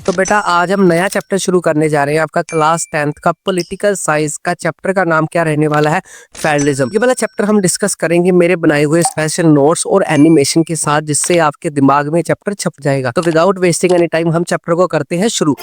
तो बेटा आज हम नया चैप्टर शुरू करने जा रहे हैं आपका क्लास 10th का पॉलिटिकल साइंस का। चैप्टर का नाम क्या रहने वाला है? फेडरलिज्म। ये वाला चैप्टर हम डिस्कस करेंगे मेरे बनाए हुए स्पेशल नोट्स और एनिमेशन के साथ, जिससे आपके दिमाग में चैप्टर छप जाएगा। तो विदाउट वेस्टिंग एनी टाइम हम चैप्टर को करते हैं शुरू।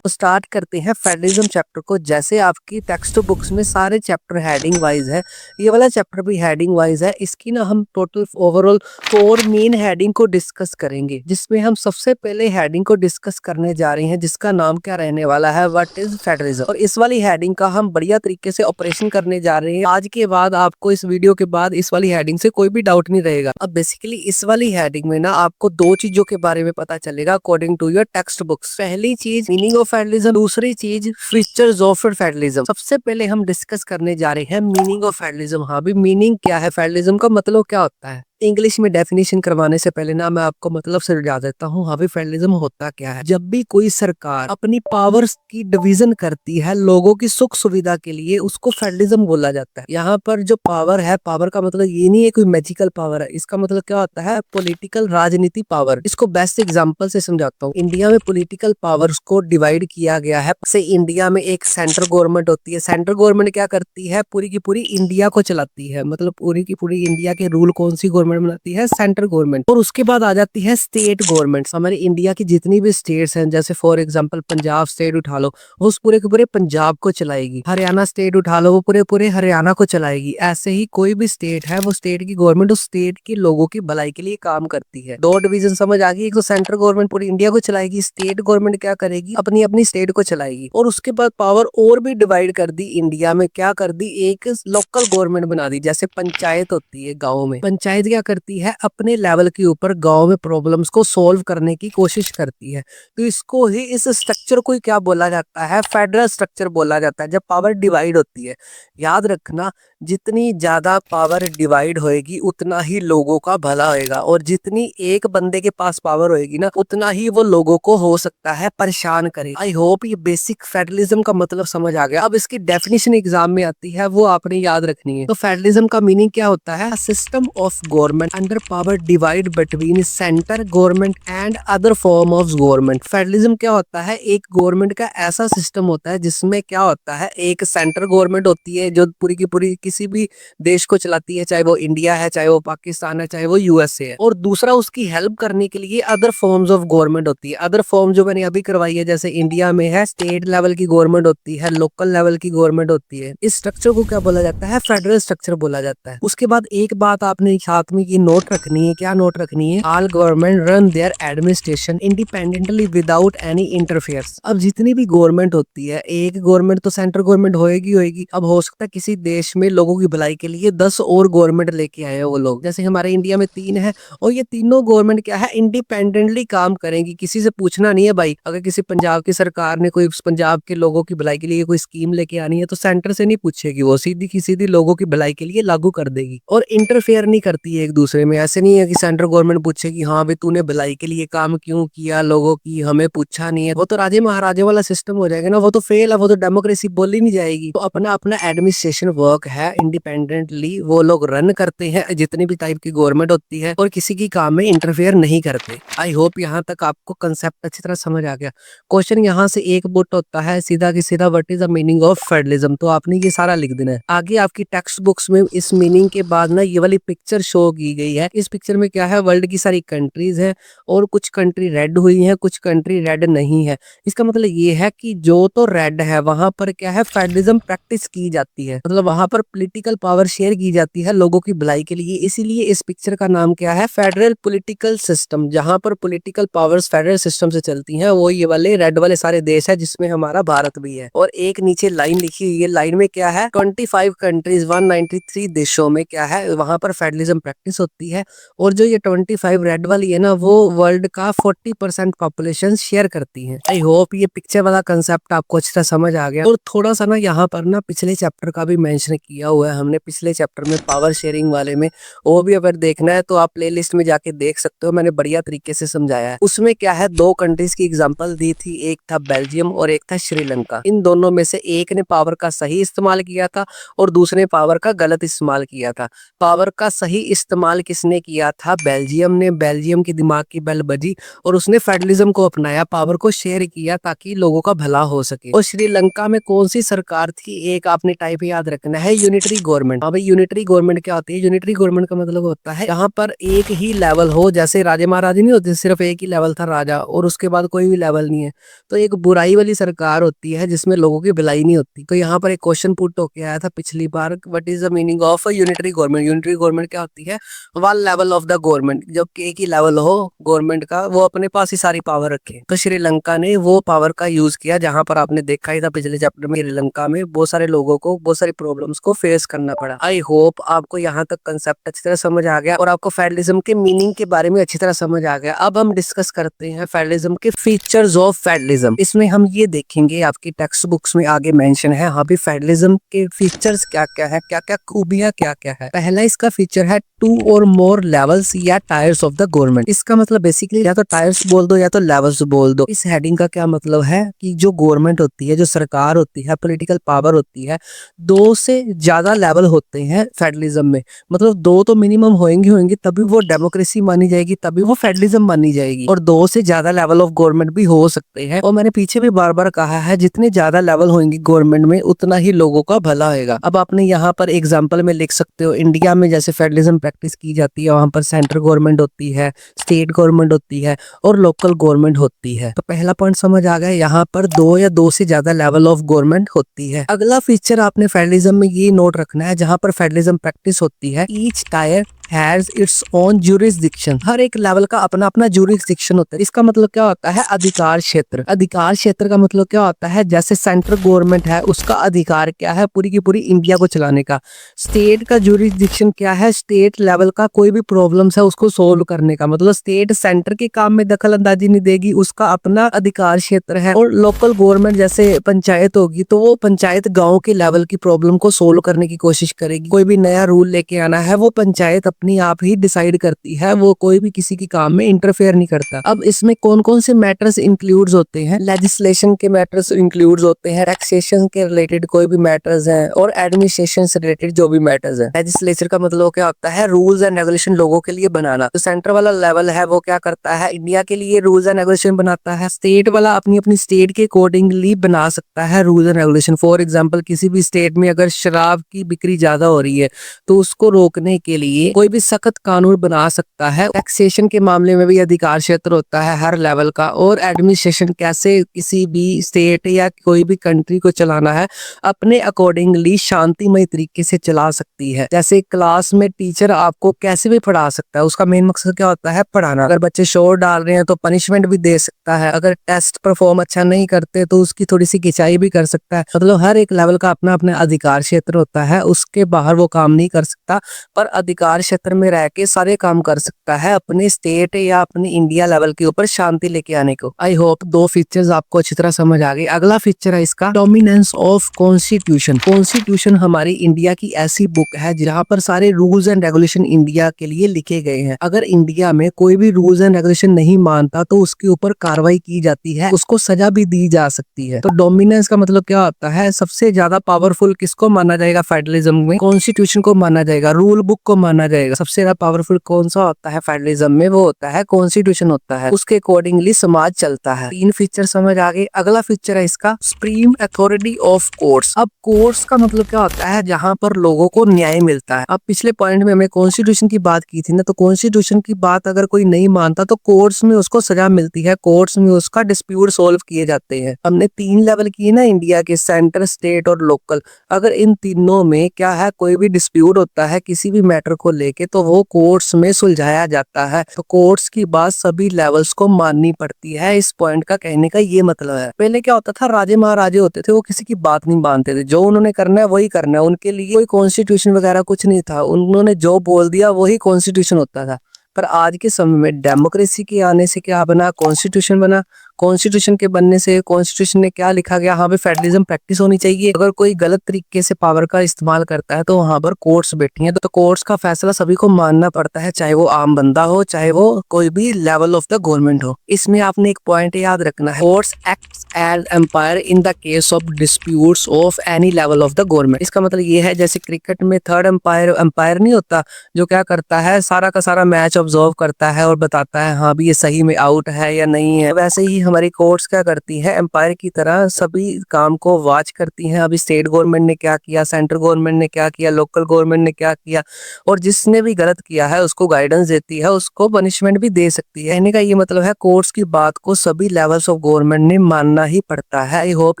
तो स्टार्ट करते हैं फेडरलिज्म चैप्टर को। जैसे आपकी टेक्स्ट बुक्स में सारे चैप्टर हेडिंग वाइज है, ये वाला चैप्टर भी हेडिंग वाइज है। इसकी ना हम टोटल ओवरऑल 4 मेन हेडिंग को डिस्कस करेंगे, जिसमें हम सबसे पहले हेडिंग को डिस्कस करने जा रहे हैं जिसका नाम क्या रहने वाला है, व्हाट इज फेडरलिज्म। और इस वाली हेडिंग का हम बढ़िया तरीके से ऑपरेशन करने जा रहे हैं। आज के बाद आपको इस वीडियो के बाद इस वाली हेडिंग से कोई भी डाउट नहीं रहेगा। अब बेसिकली इस वाली हेडिंग में ना आपको 2 चीजों के बारे में पता चलेगा according to your text books. पहली चीज मीनिंग ऑफ फेडरलिज्म, दूसरी चीज फीचर्स ऑफ फेडरलिज्म। सबसे पहले हम डिस्कस करने जा रहे हैं मीनिंग ऑफ फेडरलिज्म। हाँ भी मीनिंग क्या है, फेडरलिज्म का मतलब क्या होता है। इंग्लिश में डेफिनेशन करवाने से पहले ना मैं आपको मतलब समझा देता हूँ। हाँ भी फेडरलिज्म होता क्या है। जब भी कोई सरकार अपनी पावर्स की डिवीजन करती है लोगों की सुख सुविधा के लिए, उसको फेडरलिज्म बोला जाता है। यहाँ पर जो पावर है, पावर का मतलब ये नहीं है कोई मैजिकल पावर है। इसका मतलब क्या होता है, पॉलिटिकल राजनीति पावर। इसको बेस्ट एग्जांपल से समझाता हूँ। इंडिया में पॉलिटिकल पावर्स को डिवाइड किया गया है। से इंडिया में एक सेंट्रल गवर्नमेंट होती है। सेंट्रल गवर्नमेंट क्या करती है, पूरी की पूरी इंडिया को चलाती है। मतलब पूरी की पूरी इंडिया के रूल कौन सी गवर्नमेंट बनाती है, सेंट्रल गवर्नमेंट। और उसके बाद आ जाती है स्टेट गवर्नमेंट। हमारे इंडिया की जितनी भी स्टेट्स हैं, जैसे फॉर एग्जांपल पंजाब स्टेट उठा लो, वो उस पूरे के पूरे पंजाब को चलाएगी। हरियाणा स्टेट उठा लो, वो पूरे पूरे हरियाणा को चलाएगी। ऐसे ही कोई भी स्टेट है, वो स्टेट की गवर्नमेंट उस स्टेट के लोगों की भलाई के लिए काम करती है। 2 डिवीजन समझ आ गई। एक तो सेंट्रल गवर्नमेंट पूरी इंडिया को चलाएगी, स्टेट गवर्नमेंट क्या करेगी, अपनी अपनी स्टेट को चलाएगी। और उसके बाद पावर और भी डिवाइड कर दी इंडिया में। क्या कर दी, एक लोकल गवर्नमेंट बना दी। जैसे पंचायत होती है गाँव में, पंचायत क्या करती है, अपने लेवल के ऊपर गाँव में प्रॉब्लम्स को सोल्व करने की कोशिश करती है। तो इसको ही, इस स्ट्रक्चर को क्या बोला जाता है, फेडरल स्ट्रक्चर बोला जाता है, जब पावर डिवाइड होती है। याद रखना, जितनी ज्यादा पावर डिवाइड होएगी उतना ही लोगों का भला होएगा। और जितनी एक बंदे के पास पावर होएगी ना, उतना ही वो लोगों को हो सकता है परेशान करे। आई होप ये बेसिक फेडरलिज्म का मतलब समझ आ गया। अब इसकी डेफिनेशन एग्जाम में आती है, वो आपने याद रखनी है। तो फेडरलिज्म का मीनिंग क्या होता है, system of government under power divide between centre government and other form of government. Federalism क्या होता है, एक गवर्नमेंट का ऐसा सिस्टम होता है जिसमें क्या होता है, एक सेंटर गवर्नमेंट होती है जो पूरी की पूरी किसी भी देश को चलाती है, चाहे वो इंडिया है, चाहे वो पाकिस्तान है, चाहे वो यूएसए है। और दूसरा उसकी हेल्प करने के लिए अदर फॉर्म्स ऑफ गवर्नमेंट होती है। अदर फॉर्म जो मैंने अभी करवाई है, जैसे इंडिया में है स्टेट लेवल की गवर्नमेंट होती है, लोकल लेवल की गवर्नमेंट होती है। इस स्ट्रक्चर को क्या बोला जाता है, फेडरल स्ट्रक्चर बोला जाता है। उसके बाद एक बात आपने साथ में की नोट रखनी है। क्या नोट रखनी है, all government run their administration independently without any interferes. अब जितनी भी गवर्नमेंट होती है, एक गवर्नमेंट तो सेंट्रल गवर्नमेंट होएगी। अब हो सकता है किसी देश में लोगों की भलाई के लिए 10 और गवर्नमेंट लेके आए वो लोग। जैसे हमारे इंडिया में 3 है, और ये तीनों गवर्नमेंट क्या है, इंडिपेंडेंटली काम करेंगी। किसी से पूछना नहीं है भाई। अगर किसी पंजाब की सरकार ने कोई पंजाब के लोगों की भलाई के लिए कोई स्कीम लेके आनी है, तो सेंटर से नहीं पूछेगी, वो सीधी की सीधी लोगों की भलाई के लिए लागू कर देगी। और इंटरफेयर नहीं करती है एक दूसरे में। ऐसे नहीं है कि सेंट्रल गवर्नमेंट पूछेगी हाँ भाई तूने भलाई के लिए काम क्यों किया लोगों की, हमें पूछा नहीं है। वो तो राजे महाराजे वाला सिस्टम हो जाएगा ना, वो तो फेल है, वो तो डेमोक्रेसी बोली नहीं जाएगी। तो अपना अपना एडमिनिस्ट्रेशन वर्क है, इंडिपेंडेंटली वो लोग रन करते हैं, जितनी भी टाइप की गवर्नमेंट होती है, और किसी की काम में इंटरफेयर नहीं करते। आई होप यहाँ तक आपको कंसेप्ट अच्छी तरह समझ आ गया। क्वेश्चन यहाँ से एक बुट होता है सीधा की सीधा, what is the meaning of federalism. तो आपने ये सारा लिख देना है। आगे आपकी टेक्स्ट बुक्स में इस मीनिंग के बाद ना ये वाली पिक्चर शो की गई है। इस पिक्चर में क्या है, वर्ल्ड की सारी कंट्रीज है, और कुछ कंट्री रेड हुई है, कुछ कंट्री रेड नहीं है। इसका मतलब ये है कि जो तो रेड है वहां पर क्या है, फेडरलिज्म प्रैक्टिस की जाती है। मतलब वहां पर पॉलिटिकल पावर शेयर की जाती है लोगों की भलाई के लिए। इसीलिए इस पिक्चर का नाम क्या है, फेडरल पॉलिटिकल सिस्टम। जहां पर पॉलिटिकल पावर्स फेडरल सिस्टम से चलती हैं, वो ये वाले रेड वाले सारे देश है, जिसमें हमारा भारत भी है। और एक नीचे लाइन लिखी हुई है, लाइन में क्या है, 25 कंट्रीज 193 देशों में क्या है, वहां पर फेडरलिज्म प्रैक्टिस होती है, और जो ये 25 रेड वाली है ना, वो वर्ल्ड का 40% पॉपुलेशन शेयर करती है। आई होप ये पिक्चर वाला कंसेप्ट आपको अच्छी तरह समझ आ गया। और थोड़ा सा ना यहाँ पर ना पिछले चैप्टर का भी मेंशन किया हुआ है हमने, पिछले चैप्टर में पावर शेयरिंग वाले में, वो भी अगर देखना है तो आप प्लेलिस्ट में जाके देख सकते हो, मैंने बढ़िया तरीके से समझाया है। उसमें क्या है, दो कंट्रीज की एग्जांपल दी थी, एक था बेल्जियम और एक था श्रीलंका। इन दोनों में से एक ने पावर का सही इस्तेमाल किया था और दूसरे ने पावर का गलत इस्तेमाल किया था। पावर का सही इस्तेमाल किसने किया था? बेल्जियम ने। बेल्जियम की दिमाग की बेल बजी और उसने फेडरलिज्म को अपनाया, पावर को शेयर किया ताकि लोगों का भला हो सके। और श्रीलंका में कौन सी सरकार थी? एक आपने टाइप याद रखना है, यूनिटरी गवर्नमेंट। हाँ भाई, यूनिटरी गवर्नमेंट क्या होती है? यूनिटरी गवर्नमेंट का मतलब होता है यहाँ पर एक ही लेवल हो, जैसे राजे महाराजे नहीं होते, सिर्फ एक ही लेवल था राजा और उसके बाद कोई भी लेवल नहीं है। तो एक बुराई वाली सरकार होती है जिसमें लोगों की भलाई नहीं होती। तो यहाँ पर एक क्वेश्चन पुट होके आया था पिछली बार, what is the meaning of unitary government? Unitary government क्या होती है? One level of the government, जब एक ही लेवल हो गवर्नमेंट का, वो अपने पास ही सारी पावर रखे। तो श्रीलंका ने वो पावर का यूज किया, जहां पर आपने देखा ही था पिछले चैप्टर में, श्रीलंका में बहुत सारे लोगों को बहुत सारी प्रॉब्लम्स को फेस करना पड़ा। आई होप आपको यहाँ तक कंसेप्ट अच्छी तरह समझ आ गया और आपको फेडरलिज्म के मीनिंग के बारे में अच्छी तरह समझ आ गया। अब हम डिस्कस करते हैं फेडरलिज्म के फीचर्स ऑफ फेडरलिज्म। इसमें हम ये देखेंगे, आपकी टेक्स्ट बुक्स में आगे मेंशन है, हाँ भी फेडरलिज्म के फीचर्स क्या क्या है, क्या क्या खूबियां क्या क्या है। पहला इसका फीचर है 2 और मोर लेवल्स या टायर्स ऑफ द गवर्नमेंट। इसका मतलब बेसिकली या तो टायर्स बोल दो या तो लेवल्स बोल दो। इस हेडिंग का क्या मतलब है कि जो गवर्नमेंट होती है, जो सरकार होती है, पॉलिटिकल पावर होती है, 2 से ज्यादा लेवल होते हैं फेडरलिज्म में। मतलब 2 तो मिनिमम होंगे तभी वो डेमोक्रेसी मानी जाएगी, तभी वो फेडरलिज्म मानी जाएगी। और 2 से ज्यादा लेवल ऑफ गवर्नमेंट भी हो सकते हैं। और मैंने पीछे भी बार बार कहा है, जितने ज्यादा लेवल होंगे गवर्नमेंट में उतना ही लोगों का भला होगा। अब आपने यहाँ पर एग्जाम्पल में लिख सकते हो, इंडिया में जैसे फेडरलिज्म प्रैक्टिस की जाती है, वहां पर सेंट्रल गवर्नमेंट होती है, स्टेट गवर्नमेंट होती है और लोकल गवर्नमेंट होती है। तो पहला पॉइंट समझ आ गया, यहाँ पर 2 या 2 से ज्यादा लेवल ऑफ गवर्नमेंट होती है। अगला फीचर आपने फेडरलिज्म में ये नोट रखना है, जहां पर फेडरलिज्म प्रैक्टिस होती है, each tier has its own jurisdiction. हर एक लेवल का अपना अपना ज्यूरिसडिक्शन होता है। इसका मतलब क्या होता है? अधिकार क्षेत्र। अधिकार क्षेत्र का मतलब क्या होता है? जैसे सेंट्रल गवर्नमेंट है, उसका अधिकार क्या है? पूरी की पूरी इंडिया को चलाने का। स्टेट का ज्यूरिसडिक्शन क्या है? स्टेट लेवल का कोई भी प्रॉब्लम्स है उसको सोल्व करने का। मतलब स्टेट सेंटर के काम में दखल अंदाजी नहीं देगी, उसका अपना अधिकार क्षेत्र है। और लोकल गवर्नमेंट जैसे पंचायत होगी तो वो पंचायत गाँव के लेवल की प्रॉब्लम को सोल्व करने की कोशिश करेगी। कोई भी नया रूल लेके आना है, वो पंचायत अपनी आप ही डिसाइड करती है, वो कोई भी किसी की काम में इंटरफेयर नहीं करता। अब इसमें कौन कौन से मैटर्स इंक्लूड्स होते हैं? लेजिस्लेशन के मैटर्स इंक्लूड्स होते हैं, टैक्सेशन के रिलेटेड कोई भी मैटर्स हैं और एडमिनिस्ट्रेशन से रिलेटेड जो भी मैटर्स हैं। लेजिस्लेचर का मतलब क्या होता है? रूल्स एंड रेगुलेशन लोगों के लिए बनाना। तो सेंटर वाला लेवल है वो क्या करता है? इंडिया के लिए रूल्स एंड रेगुलेशन बनाता है। स्टेट वाला अपनी अपनी स्टेट के अकॉर्डिंगली बना सकता है rules and regulation. For example, किसी भी स्टेट में अगर शराब की बिक्री ज्यादा हो रही है तो उसको रोकने के लिए कोई भी सख्त कानून बना सकता है। टैक्सेशन के मामले में भी अधिकार क्षेत्र होता है हर लेवल का। और एडमिनिस्ट्रेशन, कैसे किसी भी स्टेट या कोई भी कंट्री को चलाना है, अपने अकॉर्डिंगली शांतिमय तरीके से चला सकती है। जैसे क्लास में टीचर आपको कैसे भी पढ़ा सकता है, उसका मेन मकसद क्या होता है? पढ़ाना। अगर बच्चे शोर डाल रहे हैं तो पनिशमेंट भी दे सकता है। अगर टेस्ट परफॉर्म अच्छा नहीं करते तो उसकी थोड़ी सी खिंचाई भी कर सकता है। मतलब हर एक लेवल का अपना अपना अधिकार क्षेत्र होता है, उसके बाहर वो काम नहीं कर सकता, पर अधिकार क्षेत्र में रह के सारे काम कर सकता है अपने स्टेट या अपने इंडिया लेवल के ऊपर शांति लेके आने को। आई होप 2 फीचर्स आपको अच्छी तरह समझ आ गई। अगला फीचर है इसका डोमिनेंस ऑफ कॉन्स्टिट्यूशन। कॉन्स्टिट्यूशन हमारी इंडिया की ऐसी बुक है जहाँ पर सारे रूल्स एंड रेगुलेशन इंडिया के लिए लिखे गए हैं। अगर इंडिया में कोई भी रूल्स एंड रेगुलेशन नहीं मानता तो उसके ऊपर कार्रवाई की जाती है, उसको सजा भी दी जा सकती है। तो डोमिनेंस का मतलब क्या होता है? सबसे ज्यादा पावरफुल किसको माना जाएगा फेडरलिज्म में? कॉन्स्टिट्यूशन को माना जाएगा, रूल बुक को माना जाएगा। सबसे ज्यादा पावरफुल कौन सा होता है फेडरलिज्म में? वो होता है कॉन्स्टिट्यूशन होता है, उसके अकॉर्डिंगली समाज चलता है। 3 फीचर समझ आ गए। अगला फीचर है इसका सुप्रीम अथॉरिटी ऑफ कोर्ट्स। अब कोर्ट्स का मतलब क्या होता है? जहां पर लोगों को न्याय मिलता है। अब पिछले पॉइंट में हमें कॉन्स्टिट्यूशन की बात की थी ना, तो कॉन्स्टिट्यूशन की बात अगर कोई नहीं मानता तो कोर्ट्स में उसको सजा मिलती है, कोर्ट्स में उसका डिस्प्यूट सोल्व किए जाते हैं। हमने 3 लेवल किए ना इंडिया के, सेंटर, स्टेट और लोकल। अगर इन तीनों में क्या है, कोई भी डिस्प्यूट होता है किसी भी मैटर को लेके, करके तो वो कोर्ट्स में सुलझाया जाता है। तो कोर्ट्स की बात सभी लेवल्स को माननी पड़ती है। इस पॉइंट का कहने का ये मतलब है। पहले क्या होता था, राजे महाराजे होते थे, वो किसी की बात नहीं मानते थे, जो उन्होंने करना है वही करना है, उनके लिए कोई कॉन्स्टिट्यूशन वगैरह कुछ नहीं था, उन्होंने जो बोल दिया वही कॉन्स्टिट्यूशन होता था। पर आज के समय में डेमोक्रेसी के आने से क्या बना, कॉन्स्टिट्यूशन बना। कॉन्स्टिट्यूशन के बनने से कॉन्स्टिट्यूशन में क्या लिखा गया, हाँ पे फेडरलिज्म प्रैक्टिस होनी चाहिए। अगर कोई गलत तरीके से पावर का इस्तेमाल करता है तो वहां पर कोर्ट्स बैठी हैं, तो कोर्ट्स का फैसला सभी को मानना पड़ता है, चाहे वो आम बंदा हो, चाहे वो कोई भी लेवल ऑफ द गवर्नमेंट हो। इसमें आपने एक पॉइंट याद रखना है, courts acts as umpire in the case of disputes of any level of the government. इसका मतलब ये है, जैसे क्रिकेट में थर्ड एम्पायर नहीं होता, जो क्या करता है, सारा का सारा मैच ऑब्जर्व करता है और बताता है हाँ भी ये सही में आउट है या नहीं है। वैसे ही हमारी कोर्ट्स क्या करती है, एम्पायर की तरह सभी काम को वॉच करती हैं। अभी स्टेट गवर्नमेंट ने क्या किया, सेंट्रल गवर्नमेंट ने क्या किया, लोकल गवर्नमेंट ने क्या किया, और जिसने भी गलत किया है उसको गाइडेंस देती है, उसको पनिशमेंट भी दे सकती है। कहने का ये मतलब है, कोर्ट्स की बात को सभी लेवल्स ऑफ गवर्नमेंट ने मानना ही पड़ता है। आई होप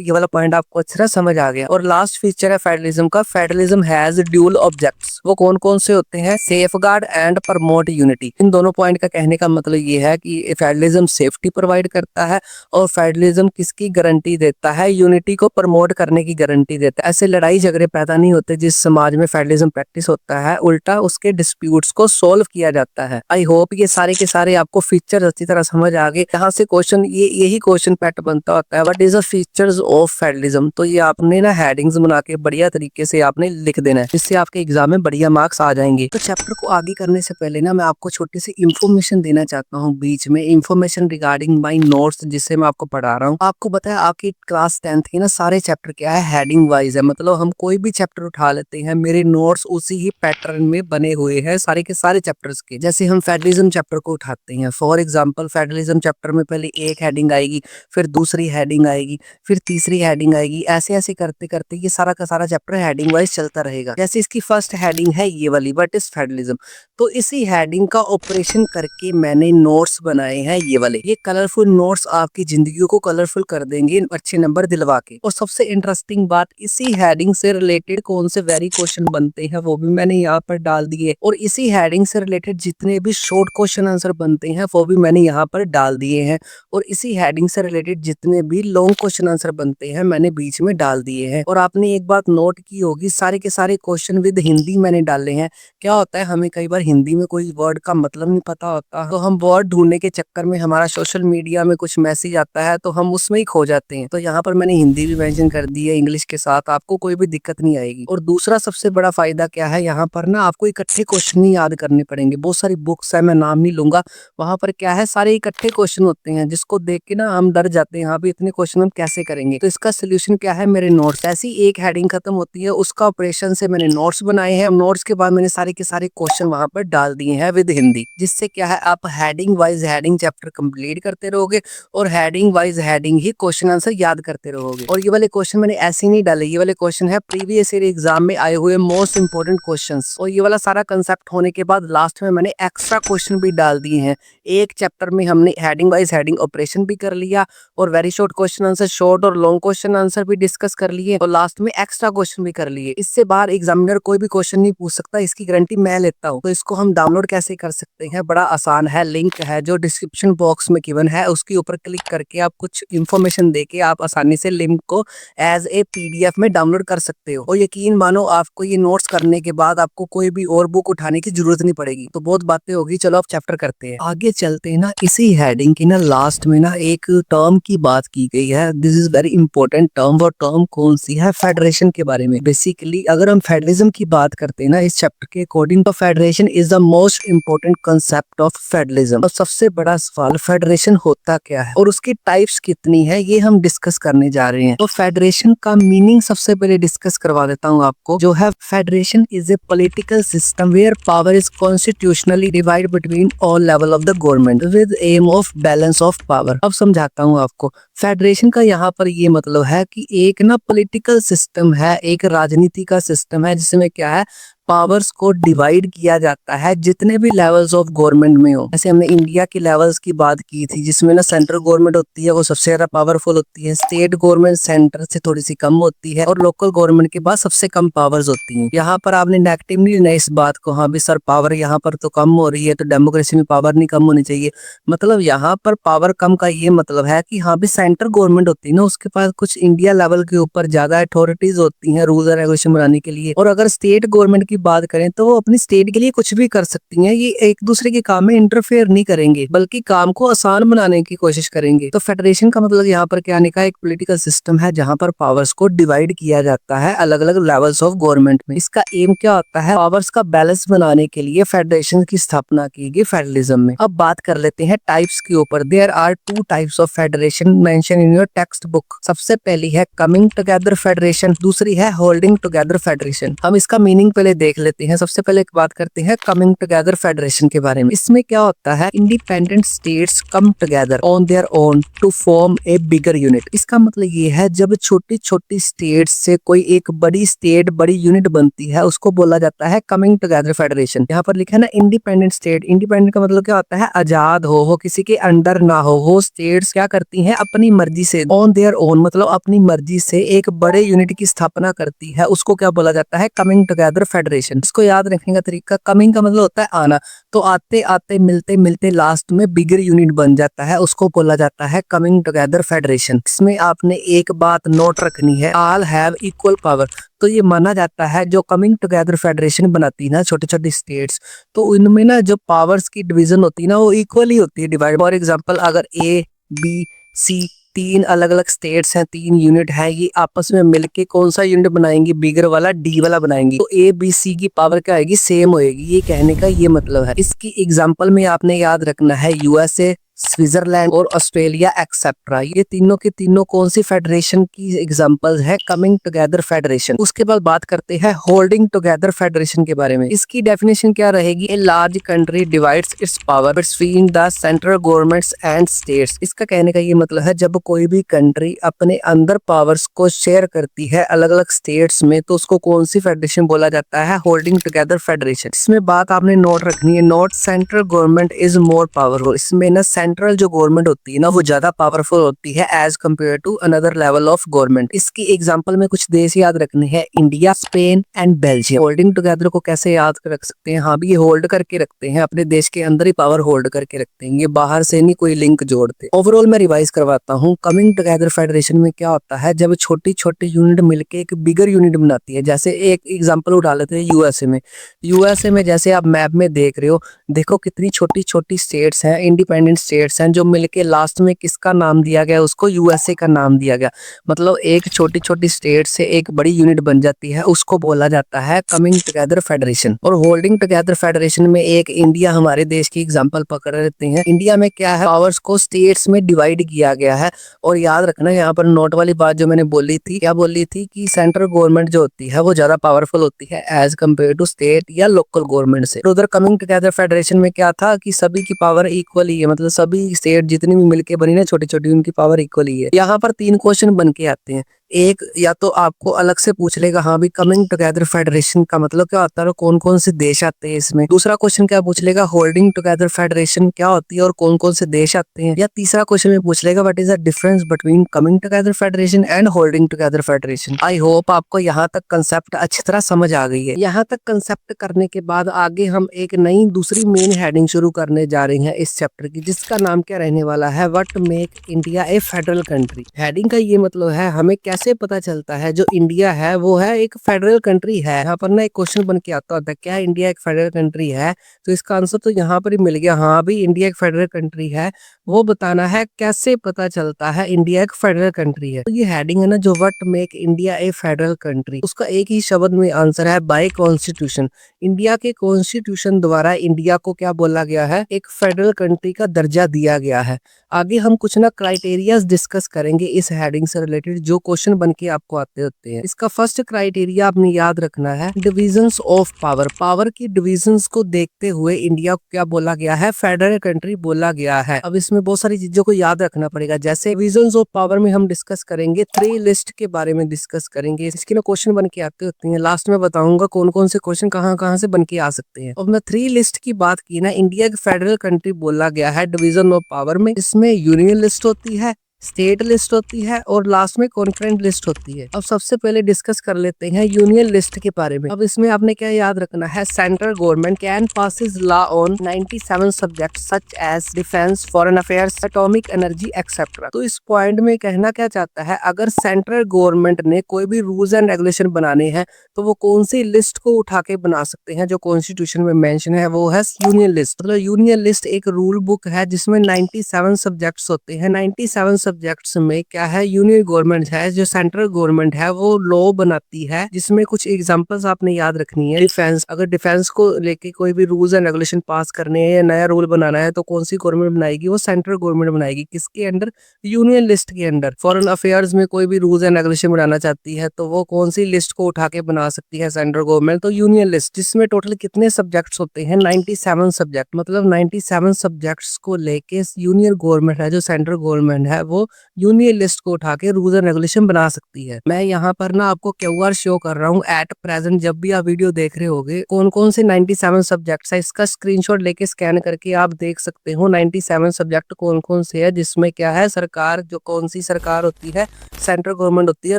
ये वाला पॉइंट आपको अच्छी तरह समझ आ गया। और लास्ट फीचर है फेडरलिज्म का, फेडरलिज्म हैज ड्यूल ऑब्जेक्ट्स। वो कौन कौन से होते हैं, सेफगार्ड एंड प्रमोट यूनिटी। इन दोनों पॉइंट का कहने का मतलब ये है कि फेडरलिज्म सेफ्टी प्रोवाइड करता है और फेडरलिज्म किसकी गारंटी देता है, यूनिटी को प्रमोट करने की गारंटी देता है। ऐसे लड़ाई झगड़े पैदा नहीं होते जिस समाज में फेडरलिज्म प्रैक्टिस होता है, उल्टा उसके डिस्प्यूट्स को सोल्व किया जाता है। आई होप ये सारे के सारे आपको फीचर्स अच्छी तरह समझ आ गए। यहाँ से क्वेश्चन यही क्वेश्चन पैटर्न बनता होता है, what is the features of federalism. तो ये आपने ना हेडिंग्स बना के बढ़िया तरीके से आपने लिख देना है, जिससे आपके एग्जाम में बढ़िया मार्क्स आ जाएंगे। तो चैप्टर को आगे करने से पहले ना मैं आपको छोटी सी इंफॉर्मेशन देना चाहता हूँ, बीच में इंफॉर्मेशन रिगार्डिंग माई नोट्स जिससे मैं आपको पढ़ा रहा हूँ। आपको बताया आपकी क्लास 10th की ना सारे चैप्टर क्या है, हेडिंग वाइज है। मतलब हम कोई भी चैप्टर उठा लेते हैं, मेरे नोट्स उसी ही पैटर्न में बने हुए हैं सारे के सारे चैप्टर्स के। जैसे हम फेडरलिज्म चैप्टर को उठाते हैं, फॉर एग्जाम्पल फेडरलिज्म चैप्टर में पहले एक हेडिंग आएगी, फिर दूसरी हेडिंग आएगी, फिर तीसरी हेडिंग आएगी, ऐसे ऐसे करते करते ये सारा का सारा चैप्टर हेडिंग वाइज चलता रहेगा। जैसे इसकी फर्स्ट हेडिंग है ये वाली, व्हाट इज फेडरलिज्म। तो इसी हेडिंग का ऑपरेशन करके मैंने नोट्स बनाए हैं ये वाले। ये कलरफुल नोट्स आपकी जिंदगी को कलरफुल कर देंगे अच्छे नंबर दिलवा के। और सबसे इंटरेस्टिंग बात, इसी हेडिंग से रिलेटेड कौन से वेरी क्वेश्चन बनते हैं वो भी मैंने यहाँ पर डाल दिए, और इसी हेडिंग से रिलेटेड जितने भी शॉर्ट क्वेश्चन आंसर बनते हैं वो भी मैंने यहाँ पर डाल दिए हैं, और इसी हेडिंग से रिलेटेड जितने भी लॉन्ग क्वेश्चन आंसर बनते हैं मैंने बीच में डाल दिए हैं। और आपने एक बात नोट की होगी, सारे के सारे क्वेश्चन विद हिंदी मैंने डाले हैं। क्या होता है, हमें कई बार हिंदी में कोई वर्ड का मतलब नहीं पता होता, तो हम वर्ड ढूंढने के चक्कर में हमारा सोशल मीडिया में कुछ मैसेज आता है तो हम उसमें ही खो जाते हैं। तो यहाँ पर मैंने हिंदी भी मेंशन कर दी है इंग्लिश के साथ, आपको कोई भी दिक्कत नहीं आएगी। और दूसरा सबसे बड़ा फायदा क्या है, यहाँ पर ना आपको इकट्ठे क्वेश्चन नहीं याद करने पड़ेंगे। बहुत सारी बुक्स है, मैं नाम नहीं लूंगा, वहां पर क्या है सारे इकट्ठे क्वेश्चन होते हैं, जिसको देख के ना हम डर जाते हैं, यहाँ पे इतने क्वेश्चन हम कैसे करेंगे। तो इसका सोल्यूशन क्या है, मेरे नोट्स। ऐसी एक हेडिंग खत्म होती है, उसका ऑपरेशन से मैंने नोट्स बनाए हैं। नोट्स के बाद मैंने सारे के सारे क्वेश्चन वहां पर डाल दिए हैं विद हिंदी, जिससे क्या है आप heading wise heading chapter complete करते रहोगे और हेडिंग वाइज हेडिंग ही क्वेश्चन आंसर याद करते रहोगे। और ये वाले क्वेश्चन मैंने ऐसे नहीं डाले, ये वाले क्वेश्चन है प्रीवियस ईयर एग्जाम में आए हुए मोस्ट इंपोर्टेंट क्वेश्चंस। और ये वाला सारा कंसेप्ट होने के बाद लास्ट में मैंने एक्स्ट्रा क्वेश्चन भी डाल दिए हैं। एक चैप्टर में हमने हेडिंग वाइज हेडिंग ऑपरेशन भी कर लिया, और very short question answer, short और लॉन्ग क्वेश्चन आंसर भी डिस्कस कर लिए, और लास्ट में एक्स्ट्रा क्वेश्चन भी कर लिए। इससे बाहर एग्जामिनर कोई भी क्वेश्चन नहीं पूछ सकता, इसकी गारंटी मैं लेता हूँ। तो इसको हम डाउनलोड कैसे कर सकते हैं, बड़ा आसान है, लिंक है जो डिस्क्रिप्शन बॉक्स में गिवन है, उसके ऊपर क्लिक करके आप कुछ इन्फॉर्मेशन देके आप आसानी से लिंक को एज ए PDF में डाउनलोड कर सकते हो। और यकीन मानो आपको ये नोट्स करने के बाद आपको कोई भी और बुक उठाने की जरूरत नहीं पड़ेगी। तो बहुत बातें होगी, चलो आप चैप्टर करते हैं, आगे चलते हैं ना। इसी हेडिंग की ना लास्ट में ना एक टर्म की बात की गई है, this is very important term. वो टर्म कौन सी है, फेडरेशन के बारे में। बेसिकली अगर हम फेडरलिज्म की बात करते हैं ना इस चैप्टर के अकॉर्डिंग, तो federation is the most important concept of federalism. तो सबसे बड़ा सवाल, फेडरेशन होता क्या है और उसकी टाइप्स कितनी है, ये हम डिस्कस करने जा रहे हैं। तो फेडरेशन का मीनिंग सबसे पहले डिस्कस करवा देता हूँ आपको, जो है federation is a political system where power is constitutionally divide between all level of the government with aim of balance of power. अब समझाता हूँ आपको। फेडरेशन का यहाँ पर ये मतलब है कि एक ना पॉलिटिकल सिस्टम है, एक राजनीति का सिस्टम है जिसमें क्या है, पावर्स को डिवाइड किया जाता है जितने भी लेवल्स ऑफ गवर्नमेंट में हो। जैसे हमने इंडिया की लेवल्स की बात की थी जिसमें ना सेंट्रल गवर्नमेंट होती है वो सबसे ज्यादा पावरफुल होती है, स्टेट गवर्नमेंट सेंटर से थोड़ी सी कम होती है और लोकल गवर्नमेंट के पास सबसे कम पावर्स होती हैं। यहाँ पर आपने नेगेटिव नहीं लेना इस बात को, हाँ भी सर पावर यहाँ पर तो कम हो रही है तो डेमोक्रेसी में पावर नहीं कम होनी चाहिए। मतलब यहाँ पर पावर कम का ये मतलब है कि हाँ भी सेंट्रल गवर्नमेंट होती है ना उसके पास कुछ इंडिया लेवल के ऊपर ज्यादा अथॉरिटीज होती हैं रूल एंड रेगुलेशन बनाने के लिए। और अगर स्टेट गवर्नमेंट की बात करें तो वो अपनी स्टेट के लिए कुछ भी कर सकती हैं, ये एक दूसरे के काम में इंटरफेयर नहीं करेंगे बल्कि काम को आसान बनाने की कोशिश करेंगे। तो फेडरेशन का मतलब यहाँ पर क्या निकला, एक पॉलिटिकल सिस्टम है जहाँ पर पावर्स को डिवाइड किया जाता है अलग अलग लेवल्स ऑफ गवर्नमेंट में। इसका एम क्या होता है, पावर्स का बैलेंस बनाने के लिए फेडरेशन की स्थापना की गई फेडरलिज्म में। अब बात कर लेते हैं टाइप्स के ऊपर। There are 2 types of federation mention in your text book. सबसे पहली है कमिंग टुगेदर फेडरेशन, दूसरी है होल्डिंग टुगेदर फेडरेशन। हम इसका मीनिंग पहले देख लेते हैं। सबसे पहले एक बात करते हैं कमिंग टुगेदर फेडरेशन के बारे में। इसमें क्या होता है, independent states come together on their own to form a bigger unit. इसका मतलब ये है जब छोटी छोटी स्टेट से कोई एक बड़ी स्टेट बड़ी यूनिट बनती है उसको बोला जाता है कमिंग टुगेदर फेडरेशन। यहाँ पर लिखा है ना इंडिपेंडेंट स्टेट, इंडिपेंडेंट का मतलब क्या होता है, आजाद हो किसी के अंडर ना हो स्टेट्स क्या करती हैं अपनी मर्जी से, ऑन देयर ओन मतलब अपनी मर्जी से एक बड़े यूनिट की स्थापना करती है, उसको क्या बोला जाता है, कमिंग टुगेदर फेडरेशन। इसको याद रखने का तरीका, कमिंग का मतलब होता है आना, तो आते आते मिलते मिलते लास्ट में बिगर यूनिट बन जाता है, उसको बोला जाता है कमिंग टुगेदर फेडरेशन। इसमें आपने एक बात नोट रखनी है, ऑल हैव इक्वल पावर। तो ये माना जाता है जो कमिंग टुगेदर फेडरेशन बनाती है ना छोटी छोटी स्टेट्स, तो इनमें ना जो पावर्स की डिवीजन होती है ना वो इक्वली होती है डिवाइड। फॉर एग्जांपल अगर ए बी सी 3 अलग अलग स्टेट्स हैं, 3 यूनिट हैं, ये आपस में मिलके कौन सा यूनिट बनाएंगी, बिगर वाला डी वाला बनाएंगी, तो ए बी सी की पावर क्या आएगी, सेम होएगी। ये कहने का ये मतलब है। इसकी एग्जांपल में आपने याद रखना है यूएसए, स्विट्जरलैंड और ऑस्ट्रेलिया एक्सेट्रा, ये तीनों के तीनों कौन सी फेडरेशन की एग्जांपल्स है, कमिंग टुगेदर फेडरेशन। उसके बाद बात करते हैं होल्डिंग टुगेदर फेडरेशन के बारे में। इसकी डेफिनेशन क्या रहेगी, a large country divides it's power between the central governments and states. इसका कहने का ये मतलब है जब कोई भी कंट्री अपने अंदर पावर्स को शेयर करती है अलग अलग स्टेट्स में तो उसको कौन सी फेडरेशन बोला जाता है, होल्डिंग टुगेदर फेडरेशन। इसमें बात आपने नोट रखनी है, not central government is more powerful. इसमें ना सेंट्रल जो गवर्नमेंट होती है ना वो ज्यादा पावरफुल होती है as compare to another level of government. इसकी एग्जांपल में कुछ देश याद रखने हैं, India, Spain and Belgium. Holding together को कैसे याद रख सकते हैं, हाँ भी ये होल्ड करके रखते हैं, अपने देश के अंदर ही पावर होल्ड करके रखते हैं, ये बाहर से नहीं कोई लिंक जोड़ते। ओवरऑल मैं रिवाइज करवाता हूँ, कमिंग टुगेदर फेडरेशन में क्या होता है जब छोटी छोटी यूनिट मिलके एक बिगर यूनिट बनाती है। जैसे एक एग्जाम्पल उठा लेते हैं यूएसए में। यूएसए में जैसे आप मैप में देख रहे हो, देखो कितनी छोटी छोटी स्टेट्स हैं, इंडिपेंडेंट स्टेट्स हैं, जो मिलके लास्ट में किसका नाम दिया गया, उसको यूएसए का नाम दिया गया। मतलब एक छोटी छोटी स्टेट से एक बड़ी यूनिट बन जाती है, उसको बोला जाता है कमिंग टुगेदर फेडरेशन। और होल्डिंग टुगेदर फेडरेशन में एक इंडिया हमारे देश की एग्जांपल पकड़ लेते हैं। इंडिया में क्या है, पावर्स को स्टेट्स में डिवाइड किया गया है। और याद रखना यहाँ पर नोट वाली बात जो मैंने बोली थी, क्या बोली थी कि सेंट्रल गवर्नमेंट जो होती है वो ज्यादा पावरफुल होती है एज कम्पेयर टू स्टेट या लोकल गवर्नमेंट से। उधर कमिंग टुगेदर फेडरेशन में क्या था कि सभी की पावर इक्वल ही है, मतलब सभी स्टेट जितनी भी मिलके बनी ना छोटी छोटी, उनकी पावर इक्वल ही है। यहाँ पर 3 क्वेश्चन बन के आते हैं। एक या तो आपको अलग से पूछ लेगा, हाँ भी कमिंग टुगेदर फेडरेशन का मतलब क्या होता है और कौन कौन से देश आते हैं इसमें। दूसरा क्वेश्चन क्या पूछ लेगा, होल्डिंग टुगेदर फेडरेशन क्या होती है और कौन कौन से देश आते हैं। या तीसरा क्वेश्चन में पूछ लेगा, what is the difference between coming together federation and holding together federation. I hope आपको यहाँ तक कंसेप्ट अच्छी तरह समझ आ गई है। यहाँ तक कंसेप्ट करने के बाद आगे हम एक नई दूसरी मेन हेडिंग शुरू करने जा रहे हैं इस चैप्टर की, जिसका नाम क्या रहने वाला है, what make India A federal country. Heading का ये मतलब है हमें कैसे पता चलता है जो इंडिया है वो है एक फेडरल कंट्री है। यहाँ पर ना एक क्वेश्चन बन के आता होता है, क्या इंडिया एक फेडरल कंट्री है, तो इसका आंसर तो यहाँ पर ही मिल गया, हाँ भी इंडिया एक फेडरल कंट्री है। वो बताना है कैसे पता चलता है इंडिया एक फेडरल कंट्री है। तो ये हेडिंग है ना जो what make India A federal country, उसका एक ही शब्द में आंसर है बाय कॉन्स्टिट्यूशन। इंडिया के कॉन्स्टिट्यूशन द्वारा इंडिया को क्या बोला गया है, एक फेडरल कंट्री का दर्जा दिया गया है। आगे हम कुछ ना क्राइटेरियाज डिस्कस करेंगे इस हेडिंग से रिलेटेड, जो क्वेश्चन क्वेश्चन बन के आपको आते होते हैं। इसका फर्स्ट क्राइटेरिया आपने याद रखना है डिविजन्स ऑफ पावर। पावर की डिविजन्स को देखते हुए इंडिया को क्या बोला गया है, फेडरल कंट्री बोला गया है। अब इसमें बहुत सारी चीजों को याद रखना पड़ेगा, जैसे डिविजन्स ऑफ पावर में हम डिस्कस करेंगे, 3 लिस्ट के बारे में डिस्कस करेंगे। इसकी ना क्वेश्चन बन के आते होते हैं, लास्ट में बताऊंगा कौन कौन से क्वेश्चन कहाँ कहाँ से बन के आ सकते हैं। अब मैं 3 लिस्ट की बात की ना, इंडिया की फेडरल कंट्री बोला गया है डिवीजन ऑफ पावर में। इसमें यूनियन लिस्ट होती है, स्टेट लिस्ट होती है और लास्ट में कॉन्करेंट लिस्ट होती है। अब सबसे पहले डिस्कस कर लेते हैं यूनियन लिस्ट के बारे में। अब इसमें आपने क्या याद रखना है, central government can passes law on 97 subjects such as defence, foreign affairs, atomic energy etcetera. तो इस पॉइंट में कहना क्या चाहता है, अगर सेंट्रल गवर्नमेंट ने कोई भी रूल्स एंड रेगुलेशन बनाने हैं तो वो कौन सी लिस्ट को उठा के बना सकते हैं, जो कॉन्स्टिट्यूशन में मेंशन है वो है यूनियन लिस्ट। मतलब यूनियन लिस्ट एक रूल बुक है जिसमें 97 सब्जेक्ट्स होते हैं। 97 सब्जेक्ट्स में क्या है, यूनियन गवर्नमेंट है, जो सेंट्रल गवर्नमेंट है वो लॉ बनाती है, जिसमें कुछ एग्जांपल्स आपने याद रखनी है। डिफेंस, अगर डिफेंस को लेके कोई भी रूल्स एंड रेगुलेशन पास करने हैं या नया रूल बनाना है तो कौन सी गवर्नमेंट बनाएगी, वो सेंट्रल गवर्नमेंट बनाएगी। किसके अंडर, यूनियन लिस्ट के अंडर। फॉरेन अफेयर्स में कोई भी रूल्स एंड रेगुलेशन बनाना चाहती है तो वो कौन सी लिस्ट को उठा के बना सकती है, सेंट्रल गवर्नमेंट, तो यूनियन लिस्ट। जिसमें टोटल कितने सब्जेक्ट्स होते हैं, 97 सब्जेक्ट। मतलब 97 सब्जेक्ट्स को लेके यूनियन गवर्नमेंट है, जो सेंट्रल गवर्नमेंट है, वो यूनियन लिस्ट को उठा के रूल्स एंड रेगुलेशन बना सकती है। मैं यहाँ पर ना आपको क्यूआर शो कर रहा हूँ एट प्रेजेंट, जब भी आप वीडियो देख रहे होगे कौन कौन से 97 सब्जेक्ट्स है, इसका स्क्रीनशॉट लेके स्कैन करके आप देख सकते हो 97 सब्जेक्ट कौन कौन से है, जिसमें क्या है, सरकार, जो कौन सी सरकार होती है, सेंट्रल गवर्नमेंट होती है,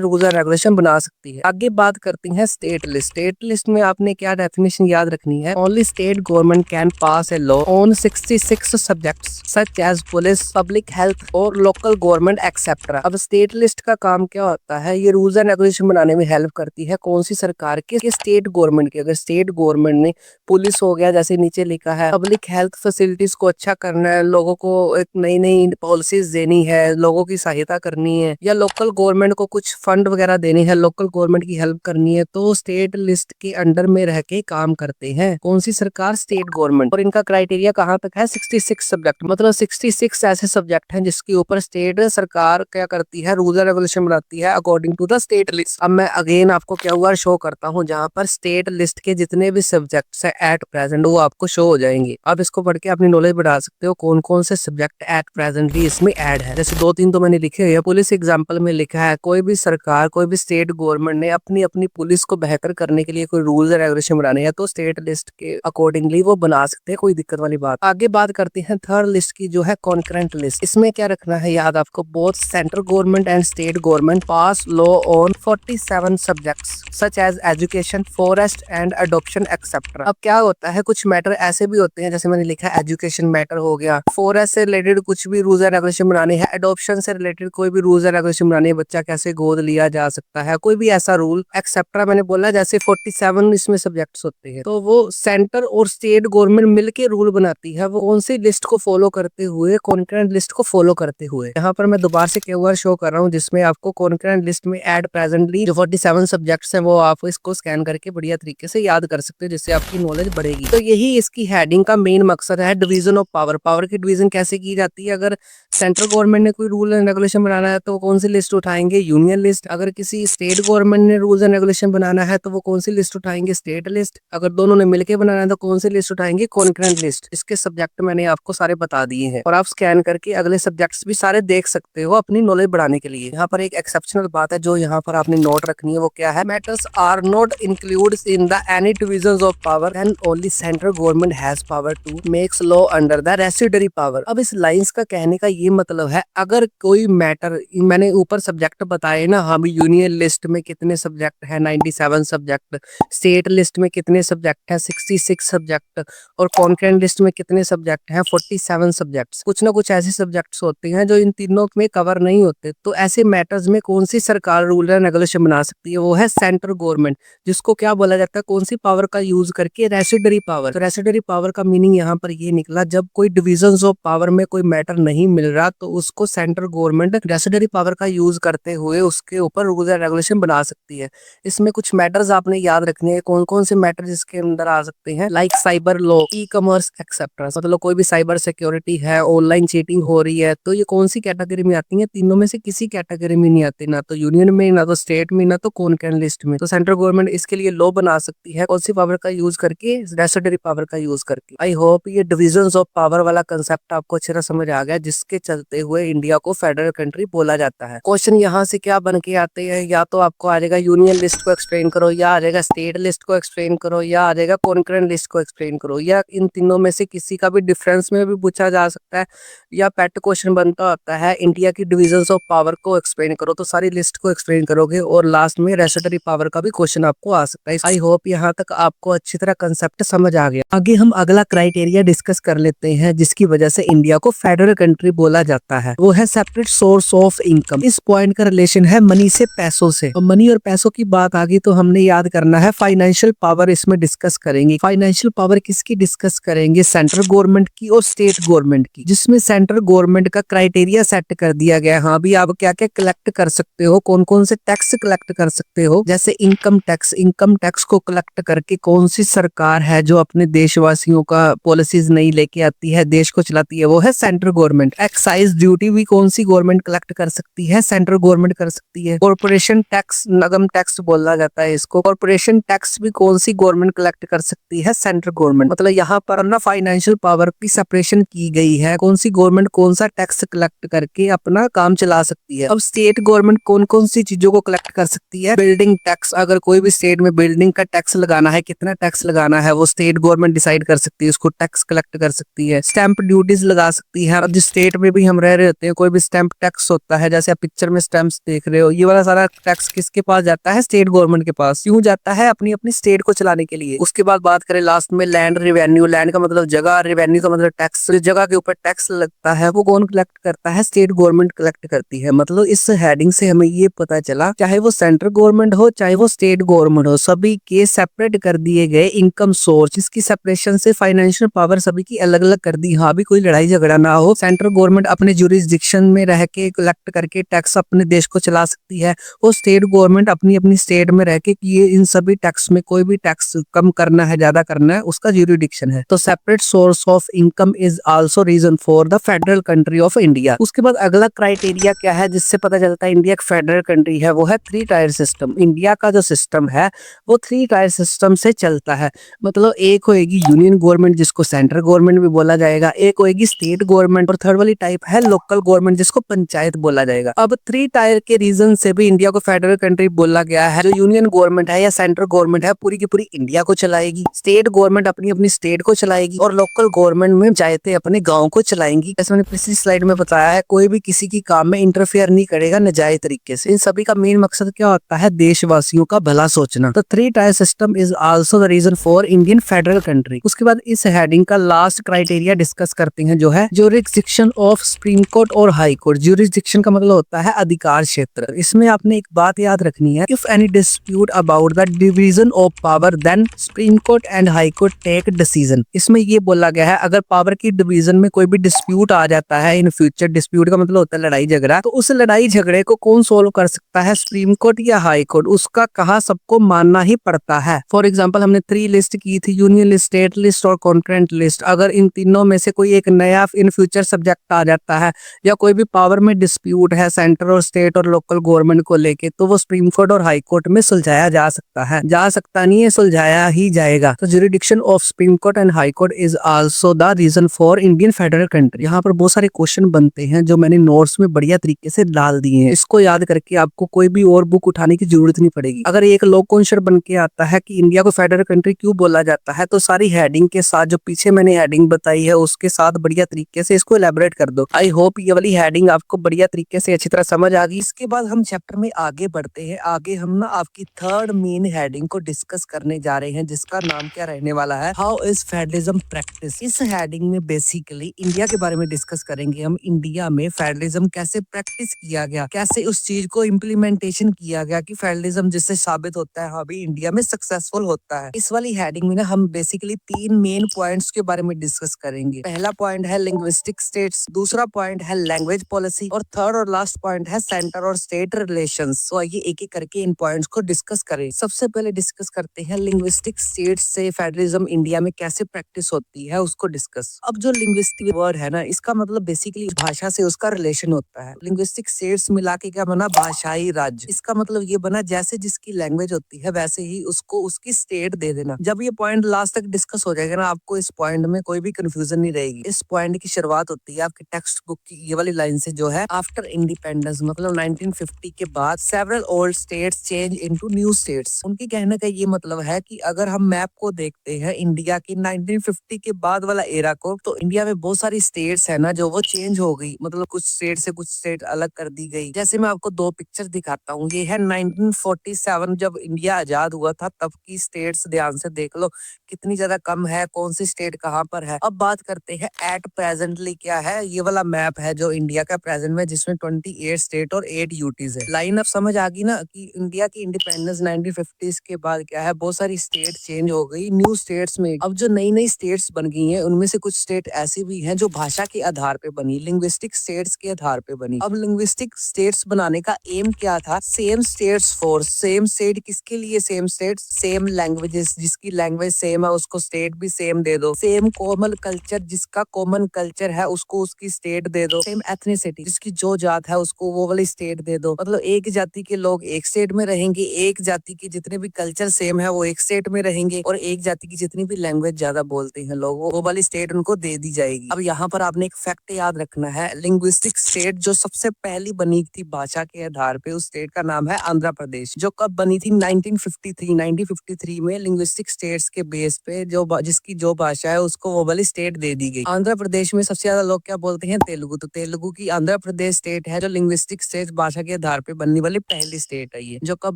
रूल्स एंड रेगुलेशन बना सकती है। आगे बात करते हैं स्टेट लिस्ट। स्टेट लिस्ट में आपने क्या डेफिनेशन याद रखनी है, only state government can pass a law on 66 subjects such as police, public health और लोकल गवर्नमेंट एक्सेट्रा। अब स्टेट लिस्ट का काम क्या होता है, ये रूल्स एंड रेगुलेशन बनाने में हेल्प करती है कौन सी सरकार के, स्टेट गवर्नमेंट के। अगर स्टेट गवर्नमेंट ने, पुलिस हो गया जैसे नीचे लिखा है, पब्लिक हेल्थ फैसिलिटीज को अच्छा करना है, लोगों को एक नई नई पॉलिसीज देनी है, लोगों की सहायता करनी है, या लोकल गवर्नमेंट को कुछ फंड वगैरह देने हैं, लोकल गवर्नमेंट की हेल्प करनी है, तो स्टेट लिस्ट के अंडर में रह के काम करते हैं कौन सी सरकार, स्टेट गवर्नमेंट। और इनका क्राइटेरिया कहाँ तक है, 66 सब्जेक्ट। मतलब 66 ऐसे सब्जेक्ट हैं जिसके ऊपर स्टेट सरकार क्या करती है, रूल एंड रेगुलेशन बनाती है according to the state list. अब मैं अगेन आपको क्यूआर शो करता हूँ, जहाँ पर स्टेट लिस्ट के जितने भी सब्जेक्ट्स है एट प्रेजेंट वो आपको शो हो जाएंगे। आप इसको पढ़ के अपनी नॉलेज बढ़ा सकते हो कौन कौन से सब्जेक्ट एट प्रेजेंट भी इसमें ऐड है। जैसे 2-3 तो मैंने लिखे हुए, पुलिस एग्जाम्पल में लिखा है, कोई भी सरकार, कोई भी स्टेट गवर्नमेंट ने अपनी अपनी पुलिस को बेहतर करने के लिए कोई रूल्स एंड रेगुलेशन बनाने हैं तो स्टेट लिस्ट के अकॉर्डिंगली वो बना सकते हैं, कोई दिक्कत वाली बात। आगे बात करते हैं थर्ड लिस्ट की, जो है कॉन्करेंट लिस्ट। इसमें क्या रखना है याद आपको, both central government and state government pass law on 47 subjects such as education, forest and adoption etcetera. अब क्या होता है, कुछ मैटर ऐसे भी होते हैं, जैसे मैंने लिखा है एजुकेशन मैटर हो गया, फॉरेस्ट से रिलेटेड कुछ भी रूल्स एंड रेगुलेशन बनाने हैं, अडॉप्शन से रिलेटेड कोई भी रूल्स एंड रेगुलेशन बनाने हैं, बच्चा कैसे गोद लिया जा सकता है, कोई भी ऐसा रूल एक्सेट्रा। मैंने बोला जैसे 47 इसमें सब्जेक्ट्स होते हैं, तो वो सेंटर और स्टेट गवर्नमेंट मिलके रूल बनाती है, वो कौन सी लिस्ट को फॉलो करते हुए, कॉन्करेंट लिस्ट को फॉलो करते हुए। यहाँ पर मैं दोबारा से क्यूआर शो कर रहा हूँ, जिसमें आपको कॉन्करेंट लिस्ट में एड प्रेजेंटली जो 47 सब्जेक्ट्स हैं वो आप इसको स्कैन करके बढ़िया तरीके से याद कर सकते हो, जिससे आपकी नॉलेज बढ़ेगी। तो यही इसकी हेडिंग का मेन मकसद है, डिवीजन ऑफ पावर। पावर की डिवीजन कैसे की जाती है, अगर सेंट्रल गवर्नमेंट ने कोई रूल एंड रेगुलेशन बनाना है तो कौन सी लिस्ट उठाएंगे, यूनियन लिस्ट। अगर किसी स्टेट गवर्नमेंट ने रूल्स एंड रेगुलेशन बनाना है तो वो कौन सी लिस्ट उठाएंगे, स्टेट लिस्ट। अगर दोनों ने मिलकर बनाना है तो कौन सी लिस्ट उठाएंगे, कॉन्करेंट लिस्ट। इसके सब्जेक्ट मैंने आपको सारे बता दिए हैं और आप स्कैन करके अगले सब्जेक्ट्स भी सारे देख सकते हो अपनी नॉलेज बढ़ाने के लिए। यहाँ पर एक एक्सेप्शनल बात है जो यहाँ पर आपने नोट रखनी है, वो क्या है, matters are not include in the any divisions of power and only central government has power to makes law under the residuary power. अब इस लाइंस का कहने का ये मतलब है, अगर कोई मैटर, मैंने ऊपर सब्जेक्ट बताए ना, हम यूनियन लिस्ट में कितने सब्जेक्ट है, 97 सब्जेक्ट, स्टेट लिस्ट में कितने सब्जेक्ट है, 66 सब्जेक्ट, और कॉन्करेंट लिस्ट में कितने सब्जेक्ट हैं, 47 सब्जेक्ट्स। कुछ ना कुछ ऐसे सब्जेक्ट्स होते हैं जो इन तीनों में कवर नहीं होते, तो ऐसे मैटर्स में कौन सी सरकार रूल एंड रेगुलेशन बना सकती है, वो है सेंट्रल गवर्नमेंट, जिसको क्या बोला जाता है, कौन सी पावर का यूज करके, रेसिडरी पावर। तो रेसिडरी पावर का मीनिंग यहाँ पर ये निकला, जब कोई डिविजन्स ऑफ पावर में कोई मैटर नहीं मिल रहा तो उसको सेंट्रल गवर्नमेंट रेसिडरी पावर का यूज करते हुए उसके ऊपर रूल एंड रेगुलेशन बना सकती है। इसमें कुछ मैटर्स आपने याद रखने हैं, कौन कौन से मैटर इसके अंदर आ सकते हैं, like cyber law, e commerce etcetera. मतलब कोई भी साइबर सिक्योरिटी है, ऑनलाइन चीटिंग हो रही है, तो ये कौन सी कैटेगरी में आती है, तीनों में से किसी कैटेगरी में नहीं आती, ना तो यूनियन में, ना तो स्टेट में, ना तो कॉन्करेंट लिस्ट में। तो सेंट्रल गवर्नमेंट इसके लिए लॉ बना सकती है, कौन सी पावर का यूज करके, रेसिडरी पावर का यूज करके। आई होप ये डिविजन ऑफ पावर वाला कंसेप्ट आपको अच्छी तरह समझ आ गया, जिसके चलते हुए इंडिया को फेडरल कंट्री बोला जाता है। क्वेश्चन यहाँ से क्या बन के आते हैं, या तो आपको आ जाएगा यूनियन लिस्ट को एक्सप्लेन करो, या आ जाएगा स्टेट लिस्ट को एक्सप्लेन करो, या आ जाएगा कॉन्करेंट लिस्ट को एक्सप्लेन करो, या इन तीनों में से किसी का भी डिफरेंस में भी पूछा जा सकता है, या पेट क्वेश्चन बनता होता है इंडिया की डिविजन्स ऑफ पावर को एक्सप्लेन करो, तो सारी लिस्ट को एक्सप्लेन करोगे, और लास्ट में रेसिडरी पावर का भी क्वेश्चन आपको आ सकता है। आई होप यहाँ तक आपको अच्छी तरह कंसेप्ट समझ आ गया। आगे हम अगला क्राइटेरिया डिस्कस कर लेते हैं जिसकी वजह से इंडिया को फेडरल कंट्री बोला जाता है, वो है सेपरेट सोर्स ऑफ इनकम। इस पॉइंट का रिलेशन है मनी से, पैसों से। और मनी और पैसों की बात आ गई तो हमने याद करना है फाइनेंशियल पावर इसमें डिस्कस करेंगे। फाइनेंशियल पावर किसकी डिस्कस करेंगे, सेंट्रल गवर्नमेंट की और स्टेट गवर्नमेंट की, जिसमें सेंट्रल गवर्नमेंट का क्राइटेरिया सेट कर दिया गया। हाँ भी आप क्या क्या कलेक्ट कर सकते हो, कौन कौन से टैक्स कलेक्ट कर सकते हो, जैसे इनकम टैक्स। इनकम टैक्स को कलेक्ट करके कौन सी सरकार है जो अपने देशवासियों का पॉलिसीज नहीं लेके आती है, देश को चलाती है, वो है सेंट्रल गवर्नमेंट। एक्साइज ड्यूटी भी कौन सी गवर्नमेंट कलेक्ट कर सकती है, सेंट्रल गवर्नमेंट कर सकती है। कॉर्पोरेशन टैक्स, नगम टैक्स बोला जाता है इसको, कॉर्पोरेशन टैक्स भी कौन सी गवर्नमेंट कलेक्ट कर सकती है, सेंट्रल गवर्नमेंट। मतलब यहाँ पर ना फाइनेंशियल पावर की सेपरेशन की गई है, कौन सी गवर्नमेंट कौन सा टैक्स कलेक्ट करके अपना काम चला सकती है। अब स्टेट गवर्नमेंट कौन कौन सी चीजों को कलेक्ट कर सकती है, बिल्डिंग टैक्स। अगर कोई भी स्टेट में बिल्डिंग का टैक्स लगाना है, कितना टैक्स लगाना है, वो स्टेट गवर्नमेंट डिसाइड कर सकती है, उसको टैक्स कलेक्ट कर सकती है। स्टैंप ड्यूटीज लगा सकती है। अब जिस स्टेट में भी हम रह रहे होते हैं, कोई भी स्टैंप टैक्स होता है, जैसे आप पिक्चर में स्टैंप्स देख रहे हो, ये वाला सारा टैक्स किसके पास जाता है, स्टेट गवर्नमेंट के पास। क्यों जाता है, अपनी अपनी स्टेट को चलाने के लिए। उसके बाद बात करें लास्ट में लैंड रेवेन्यू। लैंड का मतलब जगह, रेवेन्यू का मतलब टैक्स। जिस जगह के ऊपर टैक्स लगता है वो कौन कलेक्ट करता है, स्टेट गवर्नमेंट कलेक्ट करती है। मतलब इस हेडिंग से हमें ये पता चला, चाहे वो सेंट्रल गवर्नमेंट हो चाहे वो स्टेट गवर्नमेंट हो, सभी के सेपरेट कर दिए गए इनकम सोर्स। इसकी सेपरेशन से फाइनेंशियल पावर सभी की अलग अलग कर दी। हाँ भी कोई लड़ाई झगड़ा ना हो, सेंट्रल गवर्नमेंट अपने जुरिस्डिक्शन में रह के कलेक्ट करके टैक्स अपने देश को चला सकती है, और स्टेट गवर्नमेंट अपनी अपनी स्टेट में रह के ये इन सभी टैक्स में कोई भी टैक्स कम करना है, ज्यादा करना है, उसका जुरिडिक्शन है। तो separate source of income is also reason for the federal country of India. उसके बाद अगला क्राइटेरिया क्या है जिससे पता चलता है इंडिया एक फेडरल कंट्री है, वो है 3 टायर सिस्टम। इंडिया का जो सिस्टम है वो 3 टायर सिस्टम से चलता है। मतलब एक होएगी यूनियन गवर्नमेंट जिसको सेंट्रल गवर्नमेंट भी बोला जाएगा, एक होएगी स्टेट गवर्नमेंट, और थर्ड वाली टाइप है लोकल गवर्नमेंट जिसको पंचायत बोला जाएगा। अब 3 टायर के रीजन से भी इंडिया को फेडरल कंट्री बोला गया है। जो यूनियन गवर्नमेंट है या सेंट्रल गवर्नमेंट है पूरी की पूरी इंडिया को चलाएगी, स्टेट गवर्नमेंट अपनी अपनी स्टेट को चलाएगी, और लोकल गवर्नमेंट में पंचायतें अपने गाँव को चलाएंगी। जैसे मैंने पिछली स्लाइड में बताया है, कोई भी किसी की काम में इंटरफेयर नहीं करेगा नजायज तरीके से। इन सभी का मेन मकसद क्या होता है, देशवासियों का भला सोचना। तो 3 tier system is also the reason for Indian federal country. उसके बाद इस हेडिंग का लास्ट क्राइटेरिया डिस्कस करते हैं, जो है ज्यूरिसडिक्शन ऑफ सुप्रीम कोर्ट और हाई कोर्ट। ज्यूरिसडिक्शन का मतलब होता है अधिकार क्षेत्र। इसमें आपने एक बात याद रखनी है, if any dispute about the division of power then supreme court and high court take decision. इसमें ये बोला गया है अगर पावर की डिवीजन में कोई भी डिस्प्यूट आ जाता है इन फ्यूचर, डिस्प्यूट का मतलब होता है लड़ाई झगड़ा, तो उस लड़ाई झगड़े को कौन सोल्व कर सकता है, सुप्रीम कोर्ट या हाई कोर्ट। उसका कहा सबको मानना ही पड़ता है। फॉर एग्जाम्पल हमने 3 लिस्ट की थी, यूनियन लिस्ट, स्टेट लिस्ट और कॉन्करेंट लिस्ट। अगर इन तीनों में से कोई एक नया इन फ्यूचर सब्जेक्ट आ जाता है, या कोई भी पावर में डिस्प्यूट है सेंटर और स्टेट और लोकल गवर्नमेंट को लेके, तो वो सुप्रीम कोर्ट और हाई कोर्ट में सुलझाया जा सकता है। जा सकता नहीं है, सुलझाया ही जाएगा। तो jurisdiction of supreme court and high court is also the reason for Indian federal country. यहाँ पर बहुत सारे क्वेश्चन बनते हैं जो मैंने नोट्स में बढ़िया तरीके से डाल दिए हैं। इसको याद करके आपको कोई भी और बुक उठाने की जरूरत नहीं पड़ेगी। अगर एक लॉ क्वेश्चन बन के आता है कि इंडिया को फेडरल कंट्री क्यों बोला जाता है, तो सारी हेडिंग के साथ, जो पीछे मैंने हेडिंग बताई है उसके साथ बढ़िया तरीके से इसको एलैबोरेट कर दो। आई होप ये वाली हेडिंग आपको बढ़िया तरीके से अच्छी तरह समझ आ गई। इसके बाद हम चैप्टर में आगे बढ़ते हैं। आगे हम ना आपकी थर्ड मेन हेडिंग को डिस्कस करने जा रहे हैं, जिसका नाम क्या रहने वाला है, हाउ इज फेडरलिज्म प्रैक्टिस। इस हेडिंग में बेसिकली इंडिया के बारे में डिस्कस करेंगे हम। इंडिया में फेडरलिज्म कैसे प्रैक्टिस किया गया, कैसे उस चीज को इम्प्लीमेंटेशन किया गया कि फेडरलिज्म जिससे साबित होता है हाँ भी इंडिया में सक्सेसफुल होता है। इस वाली हेडिंग में ना हम बेसिकली 3 मेन पॉइंट्स के बारे में डिस्कस करेंगे। पहला पॉइंट है लिंग्विस्टिक स्टेट्स, दूसरा पॉइंट है लैंग्वेज पॉलिसी, और थर्ड और लास्ट पॉइंट है सेंटर और स्टेट रिलेशंस। तो आइए एक एक करके इन पॉइंट्स को डिस्कस करें। सबसे पहले डिस्कस करते हैं लिंग्विस्टिक स्टेट्स से फेडरलिज्म इंडिया में कैसे प्रैक्टिस होती है, उसको डिस्कस। अब जो लिंग्विस्टिक वर्ड है ना, इसका मतलब बेसिकली भाषा से उसका रिलेशन होता है। लिंग्विस्टिक स्टेट्स मिला के क्या बना, भाषाई राज्य। इसका मतलब ये बना जैसे जिसकी लैंग्वेज होती है वैसे ही उसको उसकी स्टेट दे देना। जब ये पॉइंट लास्ट तक डिस्कस हो जाएगा ना, आपको इस पॉइंट में कोई भी कंफ्यूजन नहीं रहेगी। इस पॉइंट की शुरुआत होती है आपकी टेक्स्ट बुक की ये वाली लाइन से, जो है आफ्टर इंडिपेंडेंस, मतलब 1950 के बाद several old states change into new states. उनके कहने का ये मतलब है कि अगर हम मैप को देखते हैं इंडिया की 1950 के बाद वाला एरा को, तो इंडिया में बहुत सारी स्टेट्स है ना जो वो चेंज हो गई, मतलब कुछ स्टेट से कुछ स्टेट अलग कर दी गई। जैसे मैं आपको दो पिक्चर दिखाता हूँ, ये है 1947 जब इंडिया आजाद हुआ था तब की स्टेट्स, ध्यान से देख लो कितनी ज्यादा कम है, कौन सी स्टेट कहाँ पर है। अब बात करते हैं एट प्रेजेंटली क्या है। ये वाला मैप है जो इंडिया का प्रेजेंट में, जिसमें 28 स्टेट और 8 यूटीज है। लाइन अब समझ आ गई ना कि इंडिया की इंडिपेंडेंस 1950 के बाद क्या है, बहुत सारी स्टेट चेंज हो गई न्यू स्टेट्स में। अब जो नई नई स्टेट्स बन गई हैं उनमें से कुछ स्टेट ऐसी भी हैं जो भाषा के आधार पे बनी, लिंग्विस्टिक स्टेट्स के आधार पे बनी। अब लिंग्विस्टिक स्टेट्स बनाने का एम क्या था, same states for same state. किसके लिए सेम स्टेट, सेम लैंग्वेजेस, जिसकी लैंग्वेज सेम है उसको स्टेट भी सेम दे दो। सेम कॉमन कल्चर, जिसका कॉमन कल्चर है उसको उसकी स्टेट दे दो। सेम एथनिसिटी, जिसकी जो जात है उसको वो वाली स्टेट दे दो। मतलब एक जाति के लोग एक स्टेट में रहेंगे, एक जाति के जितने भी कल्चर सेम है वो एक स्टेट में रहेंगे, और एक जाति की जितनी भी लैंग्वेज ज्यादा बोलते हैं लोग वो वाली स्टेट उनको दे दी जाएगी। अब यहाँ पर आपने एक फैक्ट याद रखना है, लिंग्विस्टिक स्टेट जो सबसे पहली बनी थी भाषा के आधार पे, उस स्टेट का नाम है आंध्र प्रदेश, जो कब बनी थी 1953 में। लिंग्विस्टिक स्टेट्स के बेस पे जो जिसकी जो भाषा है उसको वो वाली स्टेट दे दी गई। आंध्र प्रदेश में सबसे ज्यादा लोग क्या बोलते हैं, तेलुगु। तो तेलुगु की आंध्र प्रदेश स्टेट है जो लिंग्विस्टिक स्टेट भाषा के आधार पे बनने वाली पहली स्टेट है ये, जो कब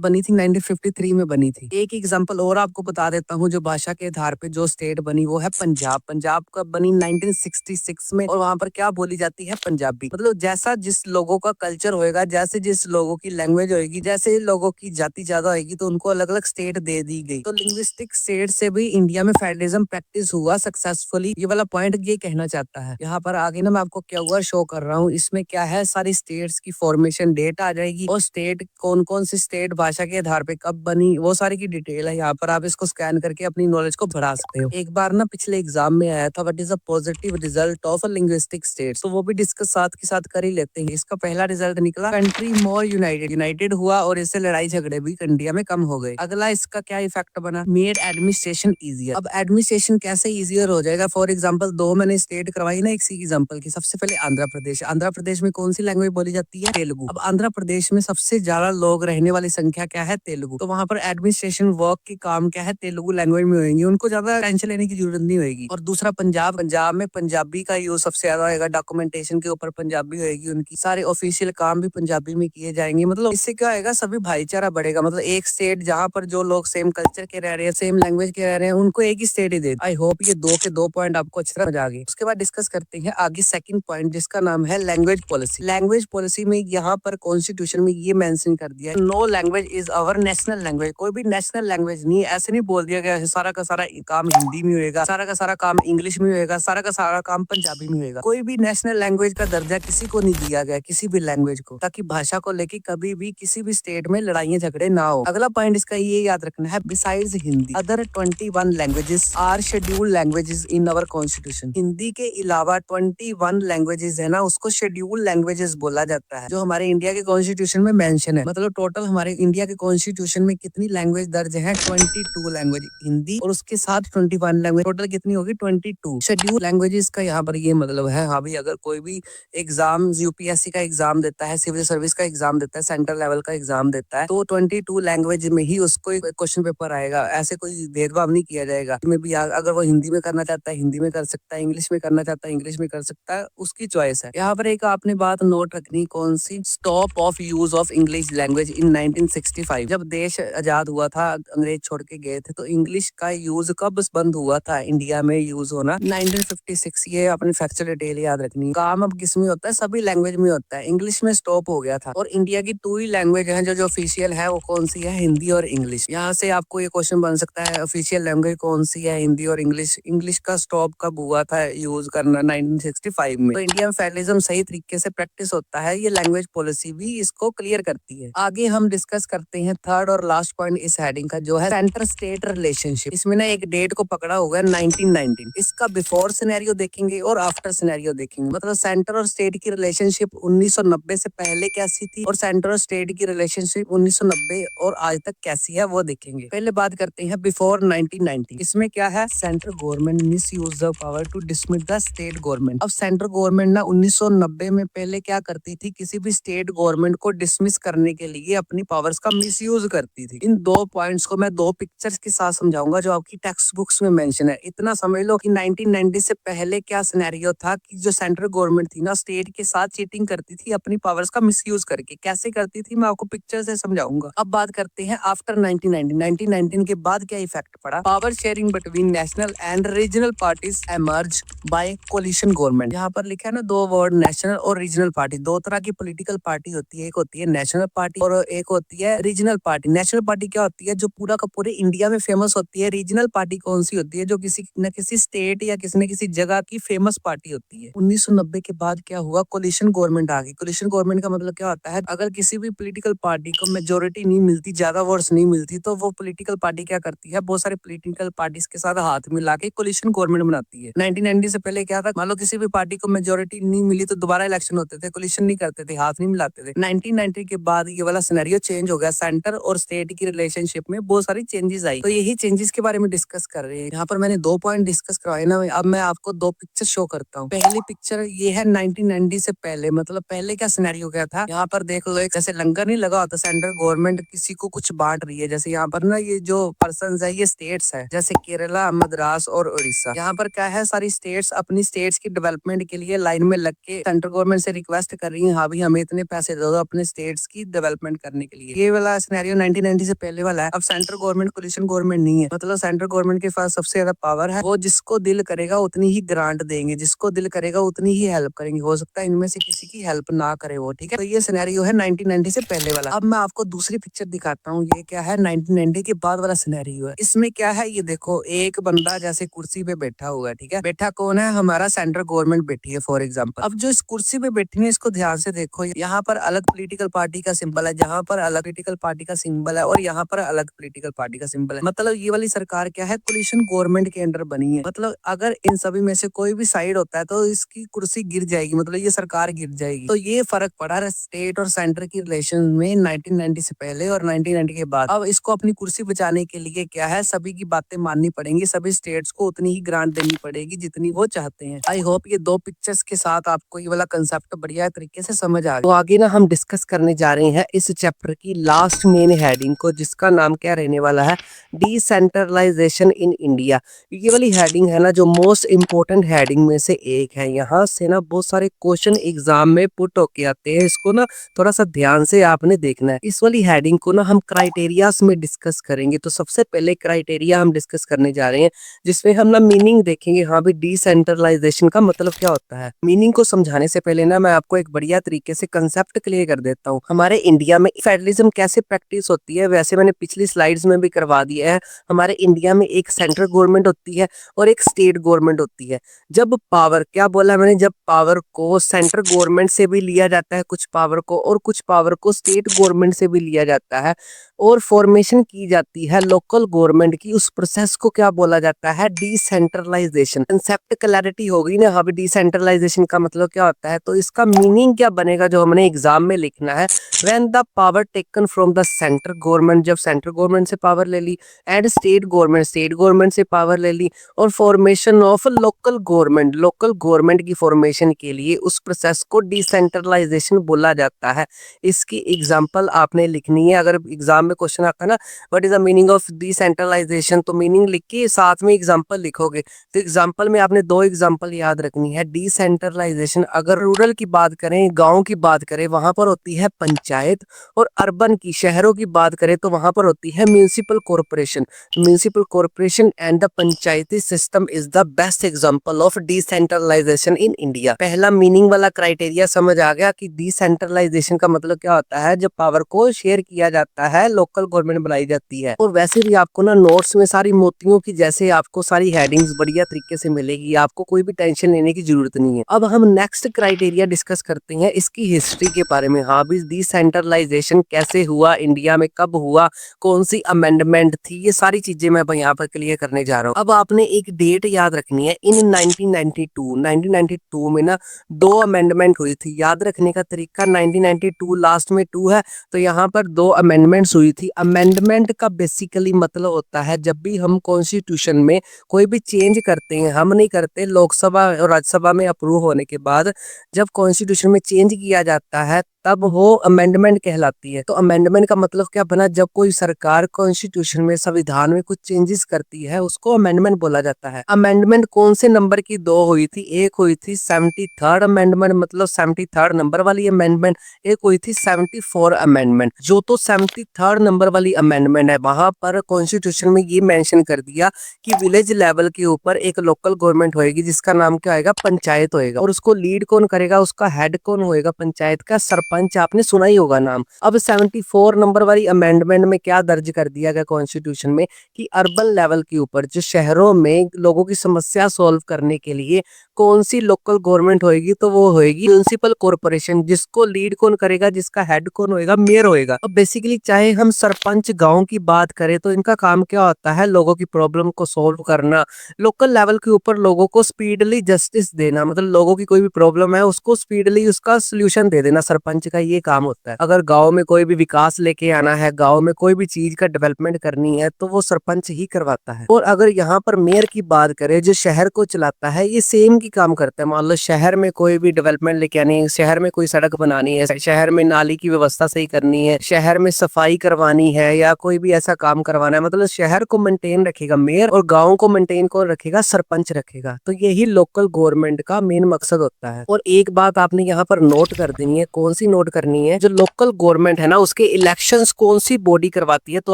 बनी थी 1953 में बनी थी। एक एग्जांपल और आपको बता देता हूँ, जो भाषा के आधार पे जो स्टेट बनी वो है पंजाब। पंजाब कब बनी 1966 में, और वहाँ पर क्या बोली जाती है, पंजाबी। मतलब जैसा जिस लोगों का कल्चर होएगा, जैसे जिस लोगों की लैंग्वेज होगी, जैसे लोगों की जाति ज्यादा होगी तो उनको अलग अलग स्टेट दे दी गई। तो लिंग्विस्टिक स्टेट से भी इंडिया में फेडरलिज्म प्रैक्टिस हुआ सक्सेसफुली। ये वाला पॉइंट ये कहना चाहता है। यहाँ पर आगे ना मैं आपको क्या हुआ शो कर रहा हूँ, इसमें क्या है, सारी स्टेट्स की फॉर्मेशन डेट आ जाएगी, और स्टेट कौन कौन सी स्टेट भाषा के आधार पे कब बनी वो सारी की डिटेल है। यहाँ पर आप इसको स्कैन करके अपनी नॉलेज को बढ़ा सकते हो। एक बार ना पिछले एग्जाम में आया था, what is a positive result of a linguistic state, तो वो भी डिस्कस साथ के साथ कर ही लेते हैं। इसका पहला रिजल्ट निकला, कंट्री मोर यूनाइटेड हुआ, और इससे लड़ाई झगड़े भी इंडिया में कम हो गए। अगला इसका क्या इफेक्ट बना, मेड एडमिनिस्ट्रेशन इजियर। अब एडमिनिस्ट्रेशन कैसे इजियर हो जाएगा, फॉर एग्जाम्पल दो मैंने स्टेट करवाई ना एक सी एग्जाम्पल की। सबसे पहले आंध्र प्रदेश। आंध्र प्रदेश में कौन सी लैंग्वेज बोली जाती है, तेलुगु। अब आंध्र प्रदेश में सबसे ज्यादा लोग रहने वाली संख्या क्या है, तेलुगु। तो वहाँ पर एडमिनिस्ट्रेशन वर्क के काम क्या है, तेलुगु लैंग्वेज में होंगे, उनको ज्यादा टेंशन लेने की जरूरत नहीं होगी। और दूसरा पंजाब। पंजाब में पंजाबी का यूज सबसे ज्यादा होगा, डॉक्यूमेंटेशन के ऊपर पंजाबी होगी उनकी, सारे ऑफिशियल काम भी पंजाबी में किए जाएंगे। मतलब इससे क्या होगा, सभी भाईचारा बढ़ेगा। मतलब एक स्टेट जहाँ पर जो लोग सेम कल्चर के रह रहे हैं, सेम लैंग्वेज के रह रहे हैं, उनको एक ही state he they. I hope ये दो के दो पॉइंट आपको अच्छी तरह समझ आ गए। उसके बाद डिस्कस करते हैं आगे सेकंड पॉइंट, जिसका नाम है लैंग्वेज पॉलिसी। लैंग्वेज पॉलिसी में यहाँ पर कॉन्स्टिट्यूशन में ये मेंशन कर दिया है, no language is our national language. कोई भी नेशनल लैंग्वेज नहीं, ऐसे नहीं बोल दिया गया है सारा का सारा काम हिंदी में होएगा, सारा का सारा काम इंग्लिश में होएगा, सारा का सारा काम पंजाबी में होएगा। कोई भी नेशनल लैंग्वेज का दर्जा किसी को नहीं दिया गया, किसी भी लैंग्वेज को, ताकि भाषा को लेके कभी भी किसी भी स्टेट में लड़ाइयां झगड़े ना हो। अगला पॉइंट इसका ये याद रखना है, besides Hindi other 21 languages are scheduled languages in our constitution. Hindi के अलावा 21 लैंग्वेजेस है ना, उसको शेड्यूल्ड लैंग्वेजेस बोला जाता है, जो हमारे इंडिया के कॉन्स्टिट्यूशन में मेंशन है। मतलब टोटल हमारे इंडिया के कॉन्स्टिट्यूशन में कितनी लैंग्वेज दर्ज है, 22 लैंग्वेज हिंदी, और उसके साथ 21 लैंग्वेज, टोटल कितनी होगी 22 शेड्यूल्ड लैंग्वेजेस का। यहाँ पर ये मतलब है, हाँ भाई अगर कोई भी एग्जाम यूपीएससी का एग्जाम देता है, सिविल सर्विस का एग्जाम देता है, सेंट्रल लेवल का एग्जाम देता है, तो 22 लैंग्वेज में ही उसको क्वेश्चन पेपर आएगा। ऐसे कोई भेदभाव नहीं किया जाएगा में भी। अगर वो हिंदी में करना चाहता है हिंदी में कर सकता है, इंग्लिश में करना चाहता है इंग्लिश में कर सकता है, उसकी चॉइस है। यहाँ पर एक आपने बात नोट रखनी, कौन सी, stop of use of English language in 1965। जब देश आजाद हुआ था, अंग्रेज छोड़ के गए थे, तो इंग्लिश का यूज कब बंद हुआ था इंडिया में यूज होना, 1956। ये अपनी फैक्चुअल डिटेल याद रखनी। काम अब किस में होता है, सभी लैंग्वेज में होता है, इंग्लिश में स्टॉप हो गया था। और इंडिया की 2 ही लैंग्वेज है जो ऑफिशियल है, वो कौन सी है, हिंदी और इंग्लिश। यहाँ से आपको ये क्वेश्चन बन सकता है, ऑफिशियल लैंग्वेज कौन सी है, हिंदी और इंग्लिश। इंग्लिश का स्टॉप कब हुआ था यूज करना, 1965 में। तो इंडिया में फेडरलिज्म सही तरीके से प्रैक्टिस होता है, ये लैंग्वेज पॉलिसी भी इसको क्लियर करती है। आगे हम डिस्कस करते हैं थर्ड और लास्ट पॉइंट इस हेडिंग का, जो है सेंटर स्टेट रिलेशनशिप। इसमें ना एक डेट को पकड़ा हुआ है 1919। इसका बिफोर सिनेरियो देखेंगे और आफ्टर सिनेरियो देखेंगे। मतलब सेंटर और स्टेट की रिलेशनशिप 1990 से पहले कैसी थी और सेंटर और स्टेट की रिलेशनशिप 1990 और आज तक कैसी है वो देखेंगे। पहले बात करते हैं बिफोर 1990। इसमें क्या है, central government misuse the power to dismiss the state government. अब सेंट्रल गवर्नमेंट ना 1990 में पहले क्या करती थी, किसी भी स्टेट गवर्नमेंट को डिसमिस करने के लिए अपनी पावर्स का मिसयूज करती थी। इन दो पॉइंट्स को मैं दो पिक्चर्स के साथ समझाऊंगा जो आपकी टेक्स्ट बुक्स में मेंशन है। इतना समझ लो कि 1990 से पहले क्या सिनेरियो था कि जो सेंट्रल गवर्नमेंट थी ना स्टेट के साथ चीटिंग करती थी अपनी पावर्स का मिसयूज करके। कैसे करती थी मैं आपको पिक्चर से समझाऊंगा। अब बात करते हैं आफ्टर 1919 के बाद क्या इफेक्ट पड़ा। Power sharing between national and regional parties emerge by coalition government. यहाँ पर लिखा है ना दो वर्ड, नेशनल और रीजनल पार्टी। दो तरह की पॉलिटिकल पार्टी होती है, एक होती है नेशनल पार्टी और एक होती है रीजनल पार्टी। नेशनल पार्टी क्या होती है, जो पूरा का पूरे इंडिया में फेमस होती है। रीजनल पार्टी कौन सी होती है, जो किसी न किसी स्टेट या किसी न किसी जगह की फेमस पार्टी होती है। 1990 के बाद क्या हुआ, कोलिशन गवर्नमेंट आ गई। कोलिशन गवर्नमेंट का मतलब क्या होता है, अगर किसी भी पॉलिटिकल पार्टी को मेजोरिटी नहीं मिलती, ज्यादा वोट्स नहीं मिलती, तो वो पॉलिटिकल पार्टी क्या करती है, बहुत सारे पॉलिटिकल पार्टीज के साथ हाथ मिला के कोलिशन गवर्नमेंट बनाती है। 1990 से पहले क्या था, मान लो किसी भी पार्टी को मेजोरिटी नहीं मिली तो दोबारा इलेक्शन होते थे, कोलिशन नहीं करते थे, हाथ नहीं मिलाते थे। 1990 के बाद ये वाला सिनेरियो चेंज हो गया। सेंटर और स्टेट की रिलेशनशिप में बहुत सारी चेंजेस आई, तो यही चेंजेस के बारे में डिस्कस कर रहे हैं। यहाँ पर मैंने दो पॉइंट डिस्कस करवाए ना, अब मैं आपको दो पिक्चर शो करता हूँ। पहली पिक्चर ये है 1990 से पहले, मतलब पहले क्या सिनेरियो क्या था। यहाँ पर देख लो, एक जैसे लंगर नहीं लगा होता, सेंट्रल गवर्नमेंट किसी को कुछ बांट रही है। जैसे यहाँ पर ना ये जो पर्सन है ये स्टेट्स है, जैसे केरला, मद्रास और उड़ीसा। यहाँ पर क्या है, सारी स्टेट्स अपनी स्टेट्स की डेवलपमेंट के लिए लाइन में लग के सेंट्रल गवर्नमेंट से रिक्वेस्ट कर रही है, हाँ भाई हमें इतने पैसे दे दो अपने स्टेट्स की डेवलपमेंट करने के लिए। ये वाला सिनेरियो 1990 से पहले वाला है। अब सेंट्रल गवर्नमेंट कोलिशन गवर्नमेंट नहीं है, मतलब सेंट्रल गवर्नमेंट के पास सबसे ज्यादा पावर है। वो जिसको दिल करेगा उतनी ही ग्रांट देंगे, जिसको दिल करेगा उतनी ही हेल्प करेंगे। हो सकता है इनमें से किसी की हेल्प ना करे वो, ठीक है। तो ये सिनेरियो है 1990 से पहले वाला। अब मैं आपको दूसरी पिक्चर दिखाता हूँ। ये क्या है, 1990 के बाद वाला सिनेरियो है। इसमें क्या है, ये देखो एक बंदा जैसे कुर्सी पे बैठा हुआ है, ठीक है। बैठा कौन है, हमारा सेंट्रल गवर्नमेंट बैठी है फॉर एग्जाम्पल। अब जो इस कुर्सी पे बैठी है इसको ध्यान से देखो, यहाँ पर अलग पॉलिटिकल पार्टी का सिंबल है, जहाँ पर अलग पॉलिटिकल पार्टी का सिंबल है और यहाँ पर अलग पॉलिटिकल पार्टी का सिंबल है। मतलब ये वाली सरकार क्या है, कोलिशन गवर्नमेंट के अंडर बनी है। मतलब अगर इन सभी में से कोई भी साइड होता है तो इसकी कुर्सी गिर जाएगी, मतलब ये सरकार गिर जाएगी। तो ये फर्क पड़ा स्टेट और सेंटर की रिलेशन में 1990 से पहले और 1990 के बाद। अब इसको अपनी कुर्सी बचाने के लिए क्या है, सभी की बातें माननी पड़ेंगी, सभी स्टेट्स को उतनी ही ग्रांट देनी पड़ेगी जितनी वो चाहते हैं। आई होप ये दो पिक्चर्स के साथ आपको ये वाला कंसेप्ट बढ़िया तरीके से समझ आ गया। तो आगे ना हम डिस्कस करने जा रहे हैं इस चैप्टर की लास्ट मेन हेडिंग को, जिसका नाम क्या रहने वाला है, डिसेंट्रलाइजेशन इन इंडिया। ये वाली हेडिंग है ना जो मोस्ट इंपोर्टेंट हेडिंग में से एक है। यहाँ से ना बहुत सारे क्वेश्चन एग्जाम में पुट होके आते हैं, इसको ना थोड़ा सा ध्यान से आपने देखना है। इस वाली हेडिंग को ना हम क्राइटेरियाज में डिस्कस करेंगे। तो सबसे पहले क्राइटेरिया हम डिस्कस करने जा रहे हैं, जिसमें हम ना मीनिंग देखेंगे। हाँ भी डिसेंट्रलाइजेशन का मतलब क्या होता है। मीनिंग को समझाने से पहले ना मैं आपको एक बढ़िया तरीके से कंसेप्ट क्लियर कर देता हूँ। हमारे इंडिया में फेडरलिज्म कैसे प्रैक्टिस होती है, वैसे मैंने पिछली स्लाइड्स में भी करवा दिया है। हमारे इंडिया में एक सेंट्रल गवर्नमेंट होती है और एक स्टेट गवर्नमेंट होती है। जब पावर, क्या बोला मैंने, जब पावर को सेंट्रल गवर्नमेंट से भी लिया जाता है कुछ पावर को, और कुछ पावर को स्टेट गवर्नमेंट से भी लिया जाता है, और फॉर्मेशन की जाती है लोकल गवर्नमेंट की, उस प्रोसेस को क्या बोला जाता है, डिसेंट्रलाइजेशन। कंसेप्ट क्लैरिटी हो गई ना। हाँ डिसेंट्रलाइजेशन का मतलब क्या होता है, तो इसका मीनिंग क्या बनेगा जो हमने एग्जाम में लिखना है। When the power taken from the central government, जब सेंट्रल गवर्नमेंट से पावर ले ली, एंड स्टेट गवर्नमेंट से पावर ले ली, और फॉर्मेशन ऑफ लोकल गवर्नमेंट की फॉर्मेशन के लिए उस प्रोसेस को डिसेंट्रलाइजेशन बोला जाता है। इसकी एग्जांपल आपने लिखनी है। अगर एग्जाम में क्वेश्चन आता है ना what is the meaning of decentralisation, तो मीनिंग लिख के साथ में एग्जांपल लिखोगे। तो एग्जांपल में आपने दो एग्जांपल याद रखनी है। डिसेंट्रलाइजेशन, अगर रूरल की बात करें, गाँव की बात करें, वहां पर होती है पंचायत, और अर्बन की, शहरों की बात करें तो वहां पर होती है municipal corporation. Municipal corporation and the panchayati system is the best example of decentralisation in India. पहला मीनिंग वाला क्राइटेरिया समझ आ गया कि डिसेंट्रलाइजेशन का मतलब क्या होता है, जब पावर को शेयर किया जाता है, लोकल गवर्नमेंट बनाई जाती है। और वैसे भी आपको ना नोट्स में सारी मोतियों की जैसे आपको सारी हेडिंग्स बढ़िया तरीके से मिलेगी, आपको कोई भी टेंशन लेने की जरूरत नहीं है। अब हम नेक्स्ट क्राइटेरिया डिस्कस करते हैं इसकी हिस्ट्री के बारे में। हाँ भी डिसेंट्रलाइजेशन कैसे हुआ, इंडिया में कब हुआ, कौन सी अमेंडमेंट थी, ये सारी चीजें मैं यहाँ पर क्लियर करने जा रहा हूँ। अब आपने एक डेट याद रखनी है। इन 1992 में ना दो अमेंडमेंट हुई थी। याद रखने का तरीका 1992 लास्ट में 2 है, तो यहाँ पर दो अमेंडमेंट्स हुई थी। अमेंडमेंट का बेसिकली मतलब होता है जब भी हम कॉन्स्टिट्यूशन में कोई भी चेंज करते हैं, हम नहीं करते, लोकसभा और राज्यसभा में अप्रूव होने के बाद जब कॉन्स्टिट्यूशन में चेंज किया जाता है तब वो अमेंडमेंट कहलाती है। तो अमेंडमेंट का मतलब क्या बना, जब कोई सरकार कॉन्स्टिट्यूशन में, संविधान में कुछ चेंजेस करती है उसको अमेंडमेंट बोला जाता है। अमेंडमेंट कौन से नंबर की दो हुई थी, एक हुई थी 73rd अमेंडमेंट मतलब 73rd नंबर वाली अमेंडमेंट, एक हुई थी 74 अमेंडमेंट। जो तो 73rd नंबर वाली अमेंडमेंट है वहां पर कॉन्स्टिट्यूशन में ये मेंशन कर दिया कि विलेज लेवल के ऊपर एक लोकल गवर्नमेंट होएगी जिसका नाम क्या होएगा, पंचायत होएगा। और उसको लीड कौन करेगा, उसका हेड कौन होएगा, पंचायत का सरपंच, आपने सुना ही होगा नाम। अब 74 नंबर वाली अमेंडमेंट में क्या दर्ज कर दिया गया कॉन्स्टिट्यूशन में कि अर्बन लेवल के ऊपर जो शहरों में लोगों की समस्या सॉल्व करने के लिए कौन सी लोकल गवर्नमेंट होएगी, तो वो होएगी म्युनिसिपल कॉर्पोरेशन। जिसको लीड कौन करेगा, जिसका हेड कौन होएगा, मेयर होएगा। अब बेसिकली चाहे हम सरपंच गांव की बात करें तो इनका काम क्या होता है, लोगों की प्रॉब्लम को सॉल्व करना, लोकल लेवल के ऊपर लोगों को स्पीडली जस्टिस देना, मतलब लोगों की कोई भी प्रॉब्लम है उसको स्पीडली उसका सोल्यूशन दे देना, सरपंच का ये काम होता है। अगर गांव में कोई भी विकास लेके आना है, गांव में कोई भी चीज का डेवलपमेंट करनी है तो वो सरपंच ही करवाता है। और अगर यहाँ पर मेयर की बात करें जो शहर को चलाता है, ये सेम की काम करता है। मान लो शहर में कोई भी डेवलपमेंट लेके आनी है, शहर में कोई सड़क बनानी है, शहर में नाली की व्यवस्था सही करनी है, शहर में सफाई करवानी है या कोई भी ऐसा काम करवाना है, मतलब शहर को मेंटेन रखेगा मेयर और गाँव को मेंटेन कौन रखेगा, सरपंच रखेगा। तो यही लोकल गवर्नमेंट का मेन मकसद होता है। और एक बात आपने यहाँ पर नोट कर देनी है, कौन सी नोट करनी है, जो लोकल गवर्नमेंट है ना उसके इलेक्शंस कौन सी बॉडी करवाती है, तो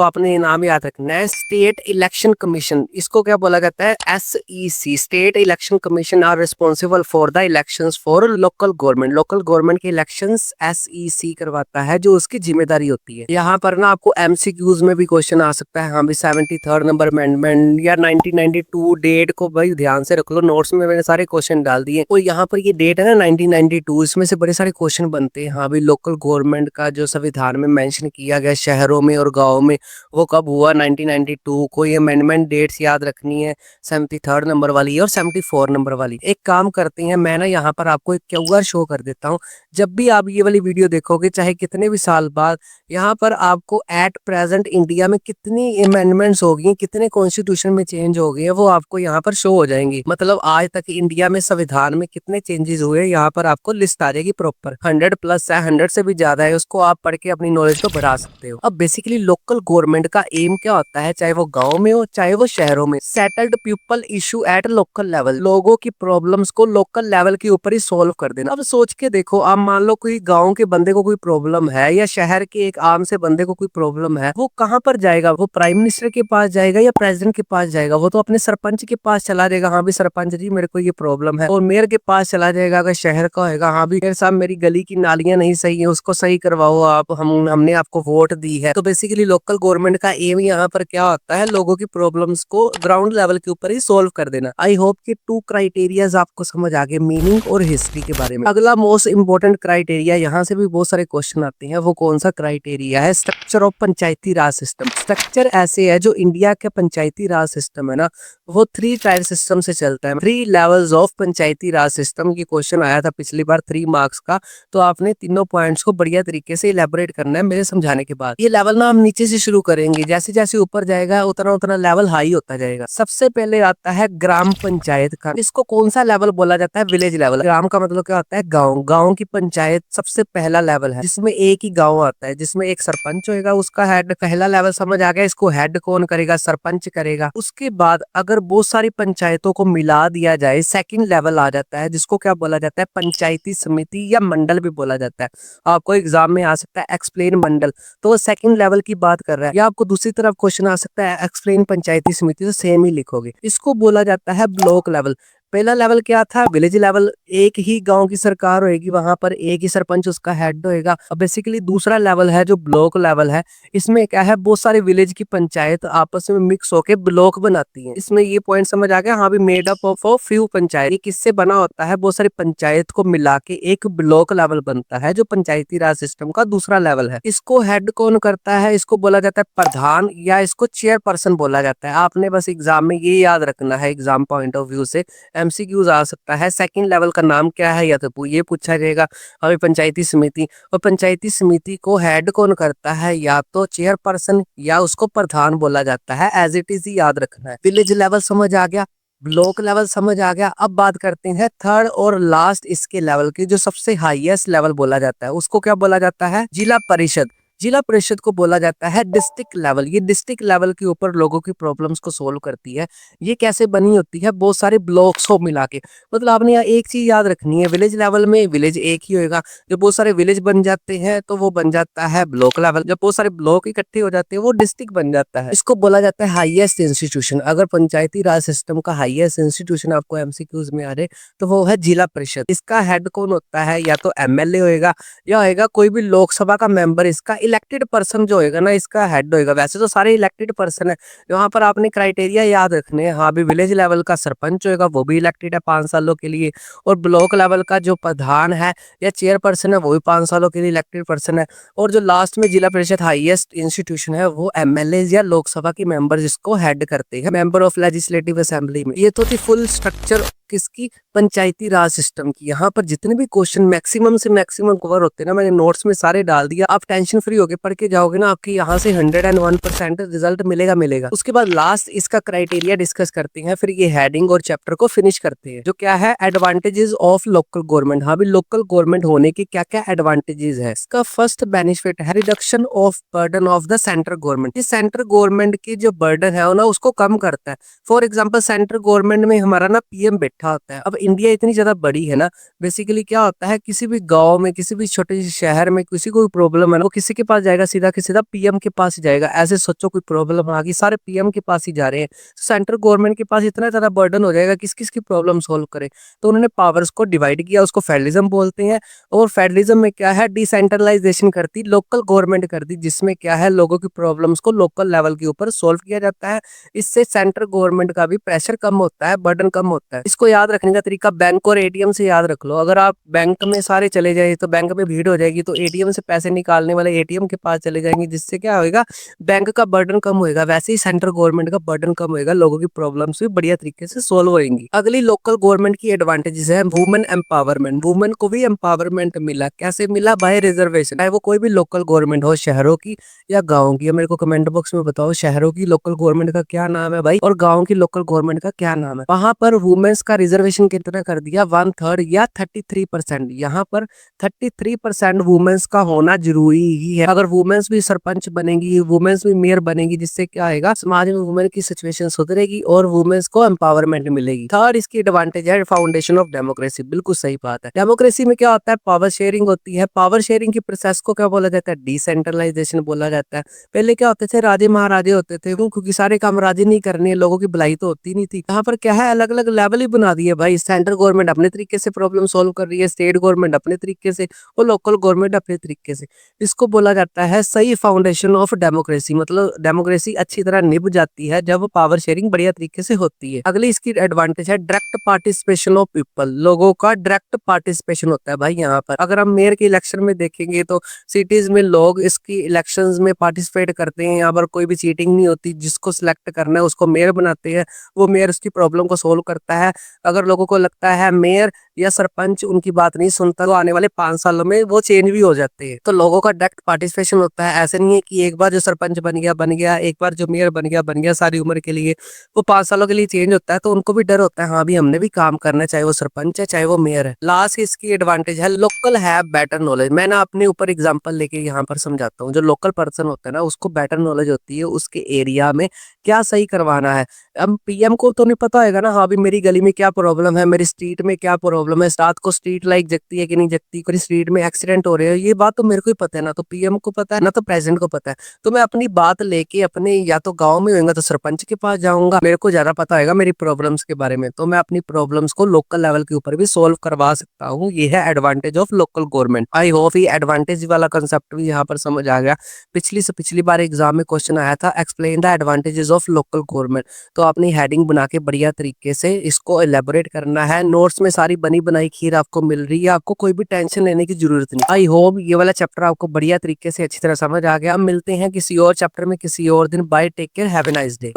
आपने नाम याद रखना है, स्टेट इलेक्शन कमीशन। इसको क्या बोला जाता है, SEC, state election commission are responsible for the elections for local government. Local government के इलेक्शंस SEC करवाता है, जो उसकी जिम्मेदारी होती है। यहाँ पर ना आपको MCQs में भी क्वेश्चन आ सकता है, हाँ भी 73rd नंबर अमेंडमेंट या 1992 डेट को भाई ध्यान से रख लो, नोट्स में मैंने सारे क्वेश्चन डाल दिए। और यहाँ पर ये डेट है ना 1992, इसमें से बड़े सारे क्वेश्चन बनते हैं। हाँ भी लोकल गवर्नमेंट का जो संविधान में मेंशन किया गया शहरों में और गाँव में, वो कब हुआ, 1992 को। ये अमेंडमेंट डेट्स याद रखनी है, 73rd नंबर वाली और 74 नंबर वाली। एक काम करते हैं, मैं ना यहाँ पर आपको एक QR शो कर देता हूँ। जब भी आप ये वाली वीडियो देखोगे, चाहे कितने भी साल बाद, यहाँ पर आपको एट प्रेजेंट इंडिया में कितनी अमेंडमेंट्स हो गई, कितने कॉन्स्टिट्यूशन में चेंज हो गए हैं, वो आपको यहाँ पर शो हो जाएंगी। मतलब आज तक इंडिया में संविधान में कितने चेंजेस हुए, यहाँ पर आपको लिस्ट आ जाएगी प्रॉपर। 100+ है, 100 से भी ज्यादा है, उसको आप पढ़ के अपनी नॉलेज को बढ़ा सकते हो। अब बेसिकली लोकल गवर्नमेंट का एम क्या होता है, चाहे वो गाँव में हो चाहे वो शहरों में, settled people issue at local level, लोगों की प्रॉब्लम्स को लोकल लेवल के ऊपर ही सोल्व कर देना। अब सोच के देखो, आप मान लो कोई गांव के बंदे को कोई प्रॉब्लम है या शहर के एक आम से बंदे को कोई प्रॉब्लम है, वो कहाँ पर जाएगा, वो प्राइम मिनिस्टर के पास जाएगा या प्रेसिडेंट के पास जाएगा, वो तो अपने सरपंच के पास चला जाएगा, हाँ भी सरपंच जी मेरे को ये प्रॉब्लम है। और मेयर के पास चला जाएगा अगर शहर का होगा, हाँ भी मेयर साहब मेरी गली की नालियां नहीं सही है, उसको सही करवाओ आप, हमने आपको वोट दी है। तो बेसिकली लोकल गवर्नमेंट का एम यहाँ पर क्या होता है, लोगों की प्रॉब्लम्स को ग्राउंड लेवल के ऊपर ही सोल्व कर देना। आई होप कि 2 क्राइटेरियाज आपको समझ आ गए मीनिंग और हिस्ट्री के बारे में। अगला मोस्ट इंपोर्टेंट क्राइटेरिया, यहाँ से भी बहुत सारे क्वेश्चन आते हैं, वो कौन सा क्राइटेरिया है, structure of Panchayati Raj system. Structure ऐसे है, जो इंडिया का पंचायती राज सिस्टम है ना, वो 3 टायर सिस्टम से चलता है। 3 levels of Panchayati Raj system की क्वेश्चन आया था पिछली बार 3 मार्क्स का, तो आपने तीनों पॉइंट्स को बढ़िया तरीके से इलेबोरेट करना है मेरे समझाने के बाद। ये लेवल ना हम नीचे से शुरू करेंगे, जैसे जैसे ऊपर जाएगा उतना उतना लेवल हाई होता जाएगा। सबसे पहले आता है ग्राम पंचायत का। इसको कौन सा लेवल बोला जाता है, विलेज लेवल। ग्राम का मतलब क्या होता है, गांव। गांव की पंचायत सबसे पहला लेवल है, जिसमें एक ही गांव आता है, जिसमें एक सरपंच होगा, उसका हेड। पहला लेवल समझ आ गया, इसको हेड कौन करेगा, सरपंच करेगा। उसके बाद अगर बहुत सारी पंचायतों को मिला दिया जाए, सेकंड लेवल आ जाता है, जिसको क्या बोला जाता है, पंचायती समिति या मंडल भी बोला जाता है। आपको एग्जाम में आ सकता है एक्सप्लेन मंडल, तो वो सेकंड लेवल की बात कर रहा है। या आपको दूसरी तरफ क्वेश्चन आ सकता है एक्सप्लेन पंचायती समिति, तो सेम ही लिखोगे। इसको बोला जाता है ब्लॉक लेवल। पहला लेवल क्या था, विलेज लेवल। एक ही गांव की सरकार होगी, वहां पर एक ही सरपंच उसका हेड होएगा। अब बेसिकली दूसरा लेवल है जो ब्लॉक लेवल है, इसमें क्या है, बहुत सारे विलेज की पंचायत आपस में मिक्स होके ब्लॉक बनाती हैं। इसमें ये पॉइंट समझ आ गया, हाँ भी made up of few panchayat. ये किससे बना होता है, बहुत सारी पंचायत को मिला के एक ब्लॉक लेवल बनता है, जो पंचायती राज सिस्टम का दूसरा लेवल है। इसको हेड कौन करता है, इसको बोला जाता है प्रधान या इसको चेयरपर्सन बोला जाता है। आपने बस एग्जाम में ये याद रखना है, एग्जाम पॉइंट ऑफ व्यू से। एमसीक्यूज आ सकता है। सेकंड लेवल का नाम क्या है, या तो ये पूछा जाएगा अभी पंचायती समिति। और पंचायती समिति को हेड कौन करता है, या तो चेयरपर्सन या उसको प्रधान बोला जाता है। एज इट इज ही याद रखना है। विलेज लेवल समझ आ गया, ब्लॉक लेवल समझ आ गया। अब बात करते हैं थर्ड और लास्ट इसके लेवल की, जो सबसे हाईएस्ट लेवल बोला जाता है उसको क्या बोला जाता है, जिला परिषद। जिला परिषद को बोला जाता है डिस्ट्रिक्ट लेवल। ये डिस्ट्रिक्ट लेवल के ऊपर लोगों की प्रॉब्लम्स को सोल्व करती है। ये कैसे बनी होती है, बहुत सारे ब्लॉक्स को मिला के। मतलब आपने यहाँ एक चीज याद रखनी है, विलेज लेवल में विलेज एक ही होएगा। जब बहुत सारे विलेज बन जाते हैं तो वो बन जाता है ब्लॉक लेवल। जब बहुत सारे ब्लॉक इकट्ठे हो जाते हैं वो डिस्ट्रिक्ट बन जाता है। इसको बोला जाता है हाईएस्ट इंस्टीट्यूशन। अगर पंचायती राज सिस्टम का हाईएस्ट इंस्टीट्यूशन आपको एमसीक्यूज में आ रहे तो वो है जिला परिषद। इसका हेड कौन होता है, या तो एमएलए होएगा या होएगा कोई भी लोकसभा का मेंबर। इसका इलेक्टेड पर्सन जो होएगा ना, इसका हेड होएगा। वैसे तो सारे इलेक्टेड पर्सन है, यहाँ पर आपने क्राइटेरिया याद रखने हैं। हाँ भी विलेज लेवल का सरपंच होएगा, वो भी इलेक्टेड है 5 सालों के लिए। और ब्लॉक लेवल का जो प्रधान है या चेयरपर्सन है वो भी 5 सालों के लिए इलेक्टेड पर्सन है। और जो लास्ट में जिला परिषद हाईएस्ट इंस्टीट्यूशन है वो एमएलए या लोकसभा के मेंबर जिसको हेड करते हैं, मेंबर ऑफ लेजिस्लेटिव असेंबली में। ये तो थी फुल स्ट्रक्चर किसकी, पंचायती राज सिस्टम की। यहाँ पर जितने भी क्वेश्चन मैक्सिमम से मैक्सिमम कवर होते हैं ना, मैंने नोट्स में सारे डाल दिया। आप टेंशन फ्री होके पढ़ के जाओगे ना, आपके यहाँ से 101% रिजल्ट मिलेगा। उसके बाद लास्ट इसका क्राइटेरिया डिस्कस करते हैं, फिर ये हेडिंग और चैप्टर को फिनिश करते हैं। जो क्या है, एडवांटेजेस ऑफ लोकल गवर्नमेंट। हाँ भी लोकल गवर्नमेंट होने के क्या क्या एडवांटेजेस है। इसका फर्स्ट बेनिफिट है reduction of burden of the central government. ये सेंट्रल गवर्नमेंट की जो बर्डन है ना उसको कम करता है। फॉर एग्जाम्पल सेंट्रल गवर्नमेंट में हमारा ना पीएम बैठा होता है। अब इंडिया इतनी ज्यादा बड़ी है ना, बेसिकली क्या होता है, किसी भी गांव में किसी भी छोटे से शहर में किसी को प्रॉब्लम है ना, वो किसी के पास जाएगा, सीधा के सीधा पीएम के पास ही जाएगा। ऐसे सोचो कोई प्रॉब्लम आ गई, सारे पीएम के पास ही जा रहे हैं। सेंट्रल गवर्नमेंट के पास इतना ज्यादा बर्डन हो जाएगा, किस किस की प्रॉब्लम सोल्व करे। तो उन्होंने पावर्स को डिवाइड किया, उसको फेडरलिज्म बोलते हैं। और फेडरलिज्म में क्या है, डिसेंट्रलाइजेशन करती, लोकल गवर्नमेंट करती, जिसमें क्या है लोगों की प्रॉब्लम्स को लोकल लेवल के ऊपर सोल्व किया जाता है। इससे सेंट्रल गवर्नमेंट का भी प्रेशर कम होता है, बर्डन कम होता है। इसको याद रखने का तरीका बैंक और एटीएम से याद रख लो। अगर आप बैंक में सारे चले जाए तो बैंक में भीड़ हो जाएगी, तो एटीएम से पैसे निकालने वाले एटीएम के पास चले जाएंगे, जिससे क्या होगा, बैंक का बर्डन कम होएगा। वैसे ही सेंट्रल गवर्नमेंट का बर्डन कम होएगा, लोगों की प्रॉब्लम्स भी बढ़िया तरीके से सोल्व होंगी। अगली लोकल गवर्नमेंट की एडवांटेजेस है वुमेन एम्पावरमेंट। वुमेन को भी एम्पावरमेंट मिला, कैसे मिला, बाय रिजर्वेशन। चाहे वो कोई भी लोकल गवर्नमेंट हो, शहरों की या गाँव की। मेरे को कमेंट बॉक्स में बताओ शहरों की लोकल गवर्नमेंट का क्या नाम है भाई, और गाँव की लोकल गवर्नमेंट का क्या नाम है। वहां पर वुमेन्स का रिजर्वेशन कितना कर दिया, 1/3 या 33%। यहाँ पर 33% वुमेन्स का होना जरूरी ही है। अगर वुमेन्स भी सरपंच बनेगी, वुमेन्स भी मेयर बनेगी, जिससे क्या आएगा, समाज में वुमेन की सिचुएशन सुधरेगी और वुमेन्स को एम्पावरमेंट मिलेगी। थर्ड इसकी एडवांटेज है फाउंडेशन ऑफ डेमोक्रेसी। बिल्कुल सही बात है। डेमोक्रेसी में क्या होता है, पावर शेयरिंग होती है। पावर शेयरिंग की प्रोसेस को क्या बोला जाता है, डिसेंट्रलाइजेशन बोला जाता है। पहले क्या होते थे, राजे महाराजे होते थे, क्योंकि सारे काम राजे नहीं करने, लोगों की भलाई तो होती नहीं थी। यहाँ पर क्या है, अलग अलग लेवल ही बना दिए भाई। सेंट्रल गवर्नमेंट अपने तरीके से प्रॉब्लम सॉल्व कर रही है, स्टेट गवर्नमेंट अपने तरीके से, और लोकल गवर्नमेंट अपने तरीके से। इसको बोला जाता है सही फाउंडेशन ऑफ डेमोक्रेसी। मतलब डेमोक्रेसी अच्छी तरह निभ जाती है जब पावर शेयरिंग बढ़िया तरीके से होती है। अगली इसकी एडवांटेज है डायरेक्ट पार्टिसिपेशन ऑफ पीपल। लोगों का डायरेक्ट पार्टिसिपेशन होता है भाई। यहाँ पर अगर हम मेयर के इलेक्शन में देखेंगे तो सिटीज में लोग इसकी इलेक्शंस में पार्टिसिपेट करते हैं। यहाँ पर कोई भी चीटिंग नहीं होती, जिसको सिलेक्ट करना है उसको मेयर बनाते हैं, वो मेयर उसकी प्रॉब्लम को सोल्व करता है। अगर लोगों को लगता है मेयर या सरपंच उनकी बात नहीं सुनता, तो आने वाले 5 सालों में वो चेंज भी हो जाते हैं। तो लोगों का डायरेक्ट पार्टिसिपेशन होता है। ऐसे नहीं है कि एक बार जो सरपंच बन गया, एक बार जो मेयर बन गया सारी उम्र के लिए, वो 5 सालों के लिए चेंज होता है। तो उनको भी डर होता है, हाँ भी हमने भी काम करना है, चाहे वो सरपंच है चाहे वो मेयर है। लास्ट इसकी एडवांटेज है लोकल है बेटर नॉलेज। मैं ना अपने ऊपर एग्जाम्पल लेके यहाँ पर समझाता हूँ। जो लोकल पर्सन होता है ना, उसको बेटर नॉलेज होती है उसके एरिया में क्या सही करवाना है। अब पीएम को तो नहीं पता होगा ना, हाँ भी मेरी गली में क्या प्रॉब्लम है, मेरी स्ट्रीट में क्या प्रॉब्लम है, रात को स्ट्रीट लाइट जगती है कि नहीं जगती, कोई स्ट्रीट में एक्सीडेंट हो रहे हैं, ये बात तो मेरे को ही पता है ना, तो पीएम को पता है ना, तो प्रेसिडेंट को पता है। तो मैं अपनी बात लेके अपने, या तो गांव में होगा तो सरपंच के पास जाऊंगा, मेरे को ज्यादा पता होगा मेरी प्रॉब्लम्स के बारे में, तो मैं अपनी प्रॉब्लम्स को लोकल लेवल के ऊपर भी सोल्व करवा सकता हूँ। ये है advantage of local government. I hope ये एडवांटेज वाला कंसेप्ट भी यहाँ पर समझ आ गया। पिछली से पिछली बार एग्जाम में क्वेश्चन आया था, explain the advantages of local government. तो अपनी हेडिंग बना के बढ़िया तरीके से इसको एलेबोरेट करना है। नोट्स में सारी बनी बनाई खीर आपको मिल रही है, आपको कोई भी टेंशन लेने की जरूरत नहीं। आई होप ये वाला चैप्टर आपको बढ़िया तरीके से अच्छी तरह समझ आ गया। अब मिलते हैं किसी और चैप्टर में किसी और दिन। Bye, take care, have a nice day.